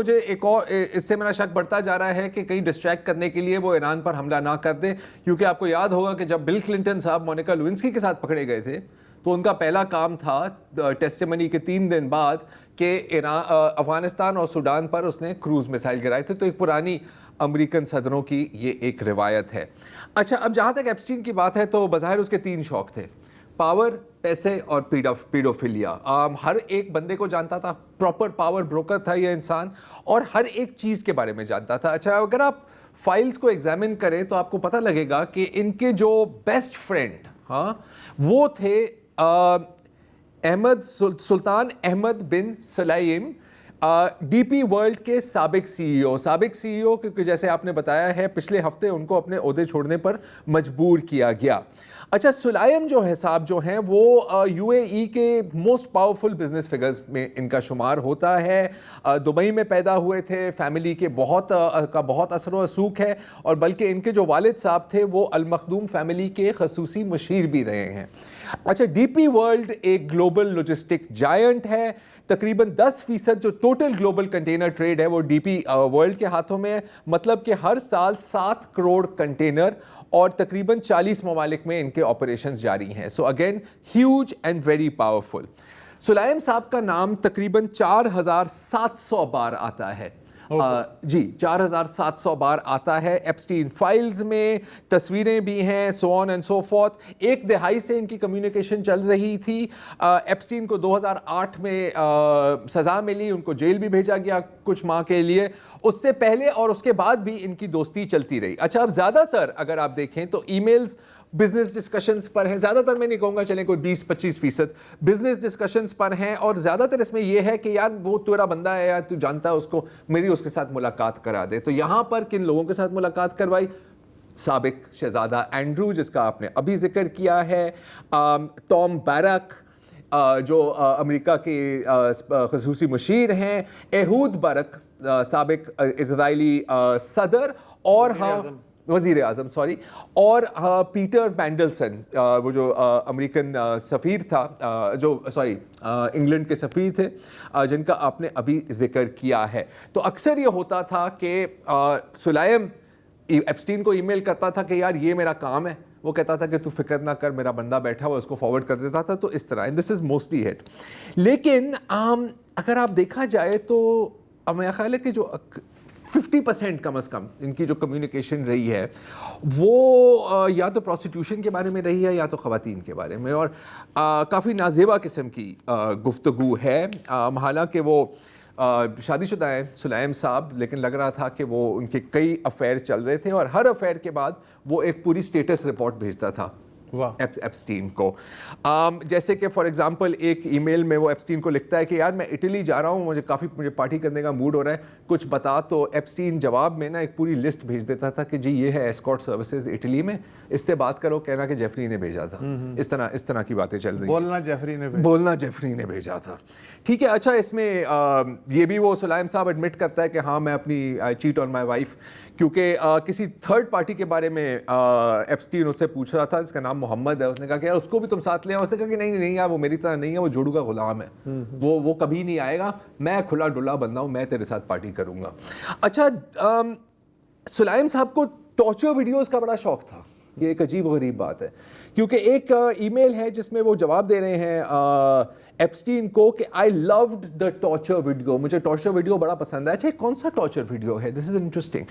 میرا شک بڑھتا جا رہا ہے کہ کہیں ڈسٹریکٹ کرنے کے لیے وہ ایران پر حملہ نہ کر دیں. کیونکہ آپ کو یاد ہوگا کہ جب بل کلنٹن صاحب مونیکا لیونسکی کے ساتھ پکڑے گئے تھے تو ان کا پہلا کام تھا ٹیسٹیمنی کے 3 دن بعد کہ افغانستان اور سوڈان پر اس نے کروز میسائل گرائے تھے. تو ایک پرانی امریکن صدروں کی یہ ایک روایت ہے. اچھا، اب جہاں تک ایپسٹین کی بات ہے تو بظاہر اس کے 3 شوق تھے: پاور، پیسے اور پیڈوفیلیا. ہر ایک بندے کو جانتا تھا، پراپر پاور بروکر تھا یہ انسان، اور ہر ایک چیز کے بارے میں جانتا تھا. اچھا، اگر آپ فائلز کو ایگزامن کریں تو آپ کو پتہ لگے گا کہ ان کے جو بیسٹ فرینڈ وہ تھے سلطان احمد بن سلیم، ڈی پی ورلڈ کے سابق سی ای او کیونکہ جیسے آپ نے بتایا ہے پچھلے ہفتے ان کو اپنے عہدے چھوڑنے پر مجبور کیا گیا. اچھا، سلیم جو ہے صاحب جو ہیں وہ یو اے ای کے موسٹ پاورفل بزنس فگرز میں ان کا شمار ہوتا ہے. دبئی میں پیدا ہوئے تھے، فیملی کے بہت اثر و رسوخ ہے، اور بلکہ ان کے جو والد صاحب تھے وہ المخدوم فیملی کے خصوصی مشیر بھی رہے ہیں. اچھا، ڈی پی ورلڈ ایک گلوبل لاجسٹک جائنٹ ہے. تقریباً 10% جو ٹوٹل گلوبل کنٹینر ٹریڈ ہے وہ ڈی پی ورلڈ کے ہاتھوں میں ہے. مطلب کہ ہر سال 7 کروڑ کنٹینر، اور تقریباً 40 ممالک میں ان کے آپریشنز جاری ہیں. So again huge and very powerful. Slime صاحب کا نام تقریباً 4700 بار آتا ہے. جی 4700 بار آتا ہے ایپسٹین فائلز میں, تصویریں بھی ہیں, سو آن اینڈ سو فورتھ. 1 دہائی سے ان کی کمیونیکیشن چل رہی تھی. ایپسٹین کو 2008 میں سزا ملی, ان کو جیل بھی بھیجا گیا کچھ ماہ کے لیے. اس سے پہلے اور اس کے بعد بھی ان کی دوستی چلتی رہی. اچھا, اب زیادہ تر اگر آپ دیکھیں تو ای میلز بزنس ڈسکشنز پر ہیں, زیادہ تر میں نہیں کہوں گا چلیں کوئی 20-25% بزنس ڈسکشنز پر ہیں, اور زیادہ تر اس میں یہ ہے کہ یار وہ تیرا بندہ ہے یا تو جانتا ہے اس کو, میری اس کے ساتھ ملاقات کرا دے. تو یہاں پر کن لوگوں کے ساتھ ملاقات کروائی؟ سابق شہزادہ اینڈرو جس کا آپ نے ابھی ذکر کیا ہے, ٹام بیرک جو امریکہ کے خصوصی مشیر ہیں, ایہود برک سابق اسرائیلی صدر, اور وزیر اعظم سوری, اور پیٹر مینڈلسن وہ جو امریکن سفیر تھا, جو انگلینڈ کے سفیر تھے, جن کا آپ نے ابھی ذکر کیا ہے. تو اکثر یہ ہوتا تھا کہ سلائم ایپسٹین کو ای میل کرتا تھا کہ یار یہ میرا کام ہے, وہ کہتا تھا کہ تو فکر نہ کر, میرا بندہ بیٹھا ہوا, اس کو فارورڈ کر دیتا تھا. تو اس طرح دس از موسٹلی ہٹ. لیکن اگر آپ دیکھا جائے تو میرا خیال ہے کہ جو 50% کم از کم ان کی جو کمیونیکیشن رہی ہے وہ یا تو پروسٹیٹیوشن کے بارے میں رہی ہے یا تو خواتین کے بارے میں, اور کافی نازیبا قسم کی گفتگو ہے. حالانکہ وہ شادی شدہ ہیں سلائم صاحب, لیکن لگ رہا تھا کہ وہ ان کے کئی افیئر چل رہے تھے, اور ہر افیئر کے بعد وہ ایک پوری اسٹیٹس رپورٹ بھیجتا تھا ایپسٹین کو. جیسے کہ فار ایگزامپل ایک ای میل میں وہ ایپسٹین کو لکھتا ہے کہ یار میں اٹلی جا رہا ہوں, مجھے پارٹی کرنے کا موڈ ہو رہا ہے, کچھ بتا. تو ایپسٹین جواب میں نا ایک پوری لسٹ بھیج دیتا تھا کہ جی یہ ہے ایسکورٹ سروسز اٹلی میں, اس سے بات کرو, کہنا کہ جیفری نے بھیجا تھا. اس طرح کی باتیں چل رہی ہیں. بولنا جیفری نے بھیجا تھا. ٹھیک ہے. اچھا, اس میں یہ بھی وہ سلائم صاحب ایڈمٹ کرتا ہے کہ ہاں میں اپنی چیٹ آن مائی وائف, کیونکہ کسی تھرڈ پارٹی کے بارے میں ایپسٹین اس سے پوچھ رہا تھا جس کا نام محمد ہے. اس نے کہا کہ یار اس کو بھی تم ساتھ لے آؤ. اس نے کہا کہ نہیں یار وہ میری طرح نہیں ہے, وہ جوڑو کا غلام ہے, وہ کبھی نہیں آئے گا, میں کھلا ڈلا بندہ ہوں, میں تیرے ساتھ پارٹی کروں گا. اچھا, سلائم صاحب کو ٹارچر ویڈیوز کا بڑا شوق تھا. یہ ایک عجیب و غریب بات ہے, کیونکہ ایک ای میل ہے جس میں وہ جواب دے رہے ہیں ایپسٹین کو کہ آئی لوڈ دا ٹارچر ویڈیو, مجھے ٹارچر ویڈیو بڑا پسند ہے. اچھا, کون سا ٹارچر ویڈیو ہے؟ دس از انٹرسٹنگ.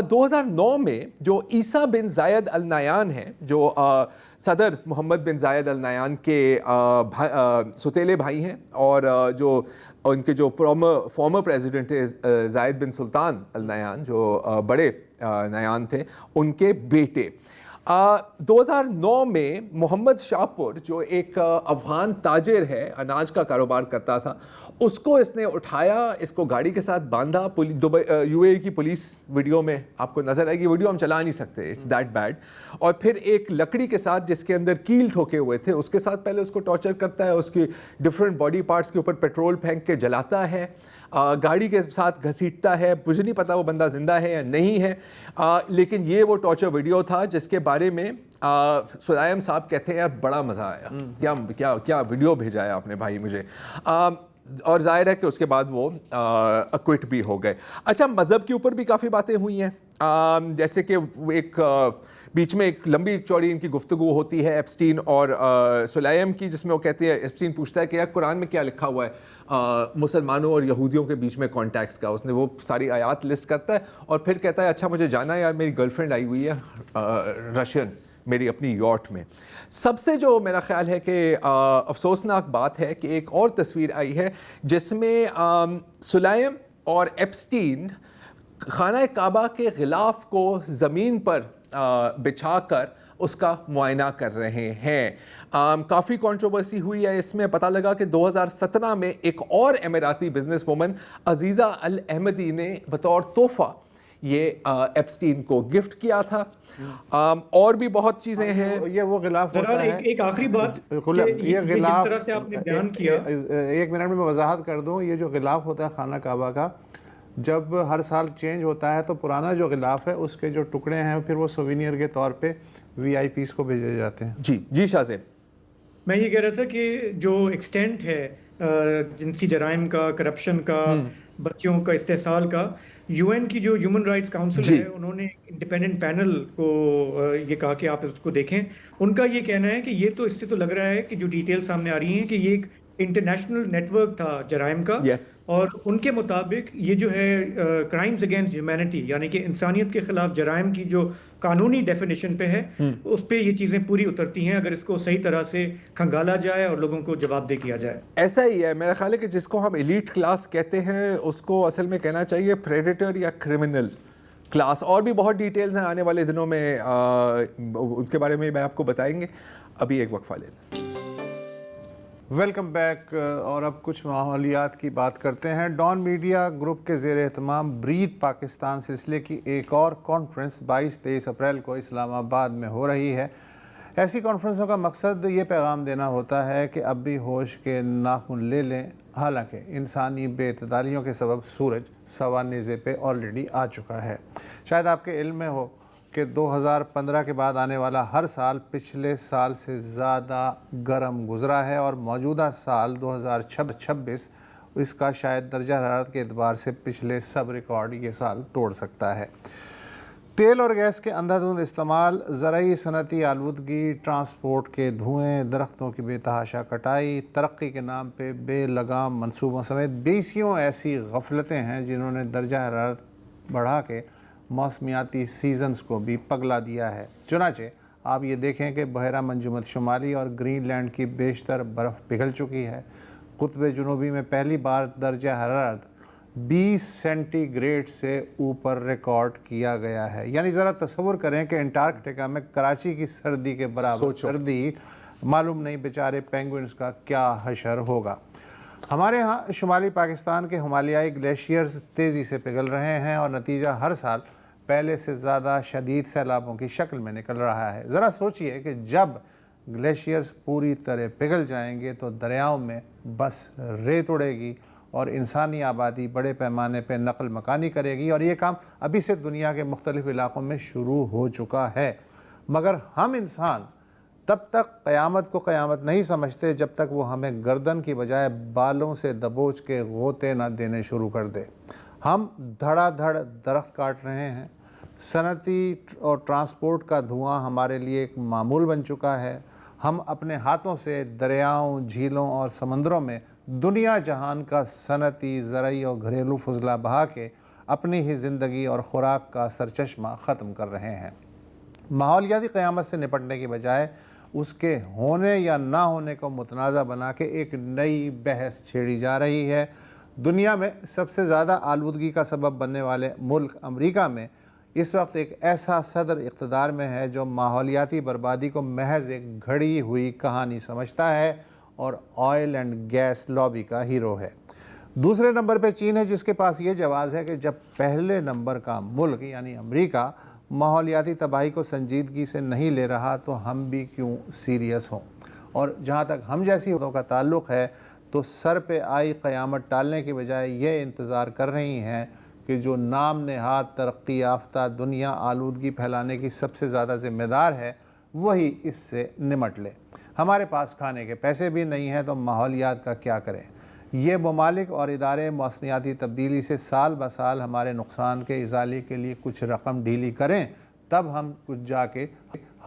2009 میں جو عیسیٰ بن زاید ال نہیان ہیں, جو صدر محمد بن زاید ال نہیان کے ستیلے بھائی ہیں, اور جو ان کے جو فارمر پریزیڈنٹ تھے زاید بن سلطان ال نہیان, جو بڑے نہیان تھے, ان کے بیٹے. 2009 میں محمد شاپور جو ایک افغان تاجر ہے, اناج کا کاروبار کرتا تھا, اس کو اس نے اٹھایا, اس کو گاڑی کے ساتھ باندھا. یو اے کی پولیس ویڈیو میں آپ کو نظر آئے گی, ویڈیو ہم چلا نہیں سکتے, اٹس دیٹ بیڈ. اور پھر ایک لکڑی کے ساتھ جس کے اندر کیل ٹھوکے ہوئے تھے, اس کے ساتھ پہلے اس کو ٹارچر کرتا ہے, اس کی ڈفرینٹ باڈی پارٹس کے اوپر پیٹرول پھینک کے جلاتا ہے, گاڑی کے ساتھ گھسیٹتا ہے. مجھے نہیں پتا وہ بندہ زندہ ہے یا نہیں ہے, لیکن یہ وہ ٹارچر ویڈیو تھا جس کے بارے میں سلائم صاحب کہتے ہیں یار بڑا مزہ آیا, کیا ویڈیو بھیجا ہے آپ نے بھائی مجھے. اور ظاہر ہے کہ اس کے بعد وہ اکوٹ بھی ہو گئے. اچھا, مذہب کے اوپر بھی کافی باتیں ہوئی ہیں, جیسے کہ ایک بیچ میں ایک لمبی چوڑی ان کی گفتگو ہوتی ہے ایپسٹین اور سلائم کی, جس میں وہ کہتے ہیں, ایپسٹین پوچھتا ہے کہ یار قرآن میں کیا لکھا ہوا ہے مسلمانوں اور یہودیوں کے بیچ میں کانٹیکٹس کا. اس نے وہ ساری آیات لسٹ کرتا ہے اور پھر کہتا ہے اچھا مجھے جانا ہے یار, میری گرل فرینڈ آئی ہوئی ہے رشین, میری اپنی یاٹ میں. سب سے جو میرا خیال ہے کہ افسوسناک بات ہے کہ ایک اور تصویر آئی ہے جس میں سلائم اور ایپسٹین خانہ کعبہ کے غلاف کو زمین پر بچھا کر اس کا معائنہ کر رہے ہیں. کافی کنٹروورسی ہوئی ہے اس میں. پتہ لگا کہ 2017 میں ایک اور اماراتی بزنس وومن عزیزہ الاحمدی نے بطور تحفہ یہ ایپسٹین کو گفٹ کیا تھا. اور بھی بہت چیزیں ہیں. یہ وہ غلاف ہوتا ہے. ایک آخری بات, یہ غلاف جس طرح سے آپ نے بیان کیا, ایک منٹ میں وضاحت کر دوں. یہ جو غلاف ہوتا ہے خانہ کعبہ کا, جب ہر سال چینج ہوتا ہے تو پرانا جو غلاف ہے اس کے جو ٹکڑے ہیں پھر وہ سوینئر کے طور پہ وی آئی پیز کو بھیجے جاتے ہیں. جی شاہ زیب, میں یہ کہہ رہا تھا کہ جو ایکسٹینٹ ہے جنسی جرائم کا, کرپشن کا, بچیوں کا استحصال کا, یو این کی جو ہیومن رائٹس کاؤنسل ہے, انہوں نے انڈیپینڈنٹ پینل کو یہ کہا کہ آپ اس کو دیکھیں. ان کا یہ کہنا ہے کہ یہ تو اس سے تو لگ رہا ہے کہ جو ڈیٹیل سامنے آ رہی ہیں کہ یہ ایک انٹرنیشنل نیٹ ورک تھا جرائم کا Yes. اور ان کے مطابق یہ جو ہے کرائمز اگینسٹ ہیومینٹی یعنی کہ انسانیت کے خلاف جرائم کی جو قانونی ڈیفینیشن پہ ہے اس پہ یہ چیزیں پوری اترتی ہیں اگر اس کو صحیح طرح سے کھنگالا جائے اور لوگوں کو جواب دہ کیا جائے. ایسا ہی ہے میرا خیال ہے کہ جس کو ہم ایلیٹ کلاس کہتے ہیں اس کو اصل میں کہنا چاہیے پریڈیٹر یا کرمنل کلاس. اور بھی بہت ڈیٹیلز ہیں آنے والے دنوں میں ان کے بارے میں آپ کو بتائیں گے. ابھی ایک وقفہ لے لیں. Welcome back. اور اب کچھ ماحولیات کی بات کرتے ہیں. ڈان میڈیا گروپ کے زیر اہتمام بریتھ پاکستان سلسلے کی ایک اور کانفرنس 22-23 اپریل کو اسلام آباد میں ہو رہی ہے. ایسی کانفرنسوں کا مقصد یہ پیغام دینا ہوتا ہے کہ اب بھی ہوش کے ناخن لے لیں. حالانکہ انسانی بے اعتدالیوں کے سبب سورج سوا نیزے پہ آلریڈی آ چکا ہے. شاید آپ کے علم میں ہو کہ 2015 کے بعد آنے والا ہر سال پچھلے سال سے زیادہ گرم گزرا ہے اور موجودہ سال 2026 اس کا شاید درجہ حرارت کے اعتبار سے پچھلے سب ریکارڈ یہ سال توڑ سکتا ہے. تیل اور گیس کے اندھا دھند استعمال، زرعی صنعتی آلودگی، ٹرانسپورٹ کے دھوئیں، درختوں کی بے تحاشا کٹائی، ترقی کے نام پہ بے لگام منصوبوں سمیت بیسیوں ایسی غفلتیں ہیں جنہوں نے درجہ حرارت بڑھا کے موسمیاتی سیزنز کو بھی پگلا دیا ہے. چنانچہ آپ یہ دیکھیں کہ بحیرہ منجمد شمالی اور گرین لینڈ کی بیشتر برف پگھل چکی ہے. قطب جنوبی میں پہلی بار درجہ حرارت 20 سینٹی گریڈ سے اوپر ریکارڈ کیا گیا ہے. یعنی ذرا تصور کریں کہ انٹارکٹیکا میں کراچی کی سردی کے برابر سردی، معلوم نہیں بیچارے پینگوئنز کا کیا حشر ہوگا. ہمارے ہاں شمالی پاکستان کے ہمالیائی گلیشیئرز تیزی سے پگھل رہے ہیں اور نتیجہ ہر سال پہلے سے زیادہ شدید سیلابوں کی شکل میں نکل رہا ہے. ذرا سوچئے کہ جب گلیشیئرز پوری طرح پگھل جائیں گے تو دریاؤں میں بس ریت اڑے گی اور انسانی آبادی بڑے پیمانے پہ نقل مکانی کرے گی. اور یہ کام ابھی سے دنیا کے مختلف علاقوں میں شروع ہو چکا ہے. مگر ہم انسان تب تک قیامت کو قیامت نہیں سمجھتے جب تک وہ ہمیں گردن کی بجائے بالوں سے دبوچ کے غوطے نہ دینے شروع کر دے. ہم دھڑا دھڑ درخت کاٹ رہے ہیں. صنعتی اور ٹرانسپورٹ کا دھواں ہمارے لیے ایک معمول بن چکا ہے. ہم اپنے ہاتھوں سے دریاؤں، جھیلوں اور سمندروں میں دنیا جہان کا صنعتی، زرعی اور گھریلو فضلہ بہا کے اپنی ہی زندگی اور خوراک کا سرچشمہ ختم کر رہے ہیں. ماحولیاتی قیامت سے نپٹنے کی بجائے اس کے ہونے یا نہ ہونے کو متنازع بنا کے ایک نئی بحث چھیڑی جا رہی ہے. دنیا میں سب سے زیادہ آلودگی کا سبب بننے والے ملک امریکہ میں اس وقت ایک ایسا صدر اقتدار میں ہے جو ماحولیاتی بربادی کو محض ایک گھڑی ہوئی کہانی سمجھتا ہے اور آئل اینڈ گیس لابی کا ہیرو ہے. دوسرے نمبر پہ چین ہے جس کے پاس یہ جواز ہے کہ جب پہلے نمبر کا ملک یعنی امریکہ ماحولیاتی تباہی کو سنجیدگی سے نہیں لے رہا تو ہم بھی کیوں سیریس ہوں. اور جہاں تک ہم جیسی حکومتوں کا تعلق ہے تو سر پہ آئی قیامت ٹالنے کی بجائے یہ انتظار کر رہی ہیں کہ جو نام نہاد ترقی یافتہ دنیا آلودگی پھیلانے کی سب سے زیادہ ذمہ دار ہے وہی اس سے نمٹ لے. ہمارے پاس کھانے کے پیسے بھی نہیں ہیں تو ماحولیات کا کیا کریں. یہ ممالک اور ادارے موسمیاتی تبدیلی سے سال بہ سال ہمارے نقصان کے ازالے کے لیے کچھ رقم ڈھیلی کریں تب ہم کچھ جا کے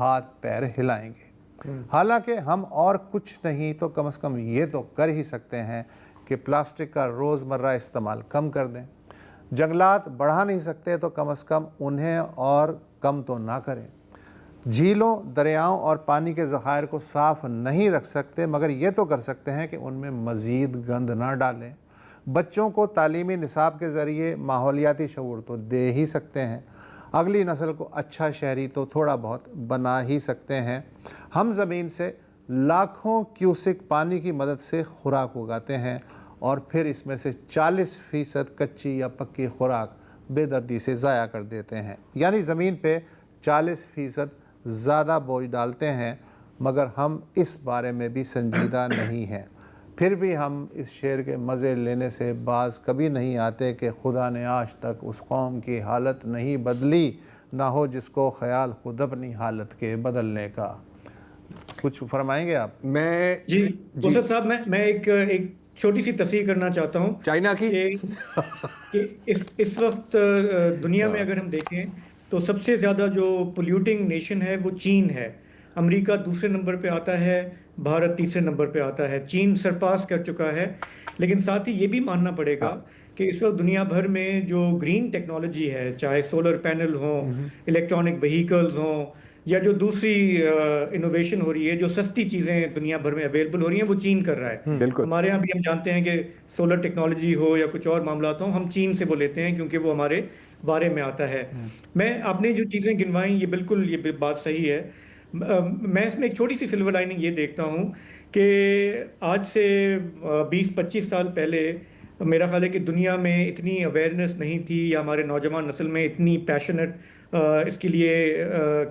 ہاتھ پیر ہلائیں گے. حالانکہ ہم اور کچھ نہیں تو کم از کم یہ تو کر ہی سکتے ہیں کہ پلاسٹک کا روزمرہ استعمال کم کر دیں. جنگلات بڑھا نہیں سکتے تو کم از کم انہیں اور کم تو نہ کریں. جھیلوں، دریاؤں اور پانی کے ذخائر کو صاف نہیں رکھ سکتے مگر یہ تو کر سکتے ہیں کہ ان میں مزید گند نہ ڈالیں. بچوں کو تعلیمی نصاب کے ذریعے ماحولیاتی شعور تو دے ہی سکتے ہیں. اگلی نسل کو اچھا شہری تو تھوڑا بہت بنا ہی سکتے ہیں. ہم زمین سے لاکھوں کیوسک پانی کی مدد سے خوراک اگاتے ہیں اور پھر اس میں سے 40% کچی یا پکی خوراک بے دردی سے ضائع کر دیتے ہیں. یعنی زمین پہ 40% زیادہ بوجھ ڈالتے ہیں مگر ہم اس بارے میں بھی سنجیدہ نہیں ہیں. پھر بھی ہم اس شعر کے مزے لینے سے باز کبھی نہیں آتے کہ خدا نے آج تک اس قوم کی حالت نہیں بدلی نہ ہو جس کو خیال خود اپنی حالت کے بدلنے کا. کچھ فرمائیں گے آپ؟ میں جی اسد صاحب میں ایک چھوٹی سی تصحیح کرنا چاہتا ہوں چائنا کی کہ اس وقت دنیا میں اگر ہم دیکھیں تو سب سے زیادہ جو پولیوٹنگ نیشن ہے وہ چین ہے. امریکہ دوسرے نمبر پہ آتا ہے، بھارت تیسرے نمبر پہ آتا ہے، چین سرپاس کر چکا ہے. لیکن ساتھ ہی یہ بھی ماننا پڑے گا کہ اس وقت دنیا بھر میں جو گرین ٹیکنالوجی ہے، چاہے سولر پینل ہوں، الیکٹرانک وہیکلز ہوں، یا جو دوسری انوویشن ہو رہی ہے، جو سستی چیزیں دنیا بھر میں اویلیبل ہو رہی ہیں، وہ چین کر رہا ہے. بالکل. ہمارے یہاں بھی ہم جانتے ہیں کہ سولر ٹیکنالوجی ہو یا کچھ اور معاملات ہوں، ہم چین سے وہ لیتے ہیں کیونکہ وہ ہمارے بارے میں آتا ہے. آپ نے جو چیزیں گنوائیں یہ بالکل یہ بات صحیح ہے. میں اس میں ایک چھوٹی سی سلور لائننگ یہ دیکھتا ہوں کہ آج سے 20-25 سال پہلے میرا خیال ہے کہ دنیا میں اتنی اویئرنیس نہیں تھی، یا ہمارے نوجوان نسل میں اتنی پیشنٹ اس کے لیے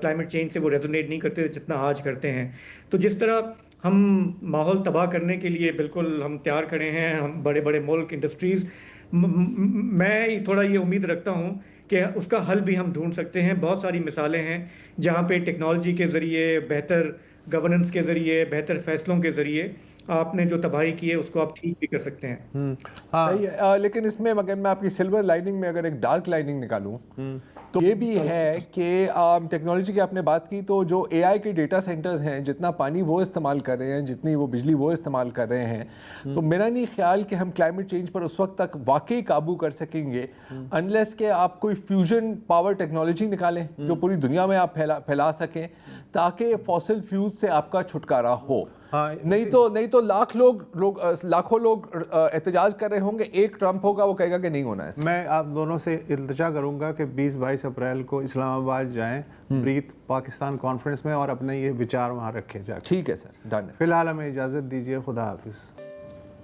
کلائمیٹ چینج سے وہ ریزونیٹ نہیں کرتے جتنا آج کرتے ہیں. تو جس طرح ہم ماحول تباہ کرنے کے لیے بالکل ہم تیار کھڑے ہیں، ہم بڑے بڑے ملک انڈسٹریز، میں تھوڑا یہ امید رکھتا ہوں کہ اس کا حل بھی ہم ڈھونڈ سکتے ہیں. بہت ساری مثالیں ہیں جہاں پہ ٹیکنالوجی کے ذریعے، بہتر گورننس کے ذریعے، بہتر فیصلوں کے ذریعے آپ نے جو تباہی کی ہے اس کو آپ ٹھیک بھی کر سکتے ہیں. صحیح ہے. لیکن اس میں اگر میں آپ کی سلور لائننگ میں اگر ایک ڈارک لائننگ نکالوں تو یہ بھی ہے کہ ٹیکنالوجی کی آپ نے بات کی، تو جو اے آئی کے ڈیٹا سینٹرز ہیں، جتنا پانی وہ استعمال کر رہے ہیں، جتنی وہ بجلی وہ استعمال کر رہے ہیں، تو میرا نہیں خیال کہ ہم کلائمیٹ چینج پر اس وقت تک واقعی قابو کر سکیں گے انلیس کہ آپ کوئی فیوژن پاور ٹیکنالوجی نکالیں جو پوری دنیا میں آپ پھیلا سکیں تاکہ فاسل فیول سے آپ کا چھٹکارا ہو. نہیں تو لاکھوں لوگ احتجاج کر رہے ہوں گے، ایک ٹرمپ ہوگا وہ کہے گا کہ نہیں ہونا ہے. میں آپ دونوں سے التجا کروں گا کہ 20-22 اپریل کو اسلام آباد جائیں بریت پاکستان کانفرنس میں، اور اپنے یہ وچار وہاں رکھے جا کے. ٹھیک ہے سر، ڈن ہے. فی الحال ہمیں اجازت دیجیے. خدا حافظ.